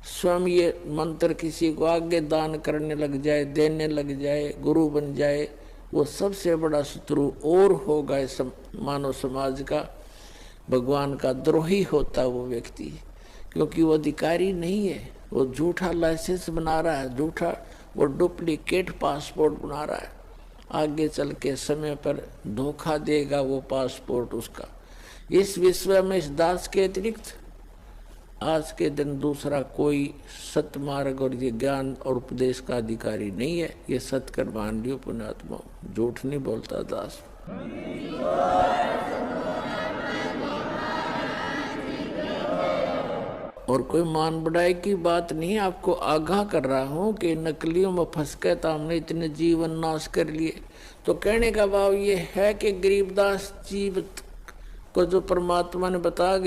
स्वयं ये मंत्र किसी को आगे दान करने लग जाए, देने लग जाए, गुरु बन जाए, वो सबसे बड़ा शत्रु और होगा इस मानव समाज का। भगवान का द्रोही होता वो व्यक्ति, क्योंकि वो अधिकारी नहीं है, वो झूठा लाइसेंस बना रहा है, झूठा वो डुप्लीकेट पासपोर्ट बना रहा है। आगे चल के समय पर धोखा देगा वो पासपोर्ट उसका। इस विश्व में इस दास के अतिरिक्त आज के दिन दूसरा कोई सतमार्ग और ये ज्ञान और उपदेश का अधिकारी नहीं है। ये सत्कर मान लियो पुण्यात्मा, झूठ नहीं बोलता दास। और कोई मान बढ़ाई की बात नहीं, आपको आगाह कर रहा हूं कि नकलियों में फंस के तो हमने इतने जीवन नाश कर लिए। तो कहने का भाव ये है कि गरीबदास जीव को जो परमात्मा ने बताया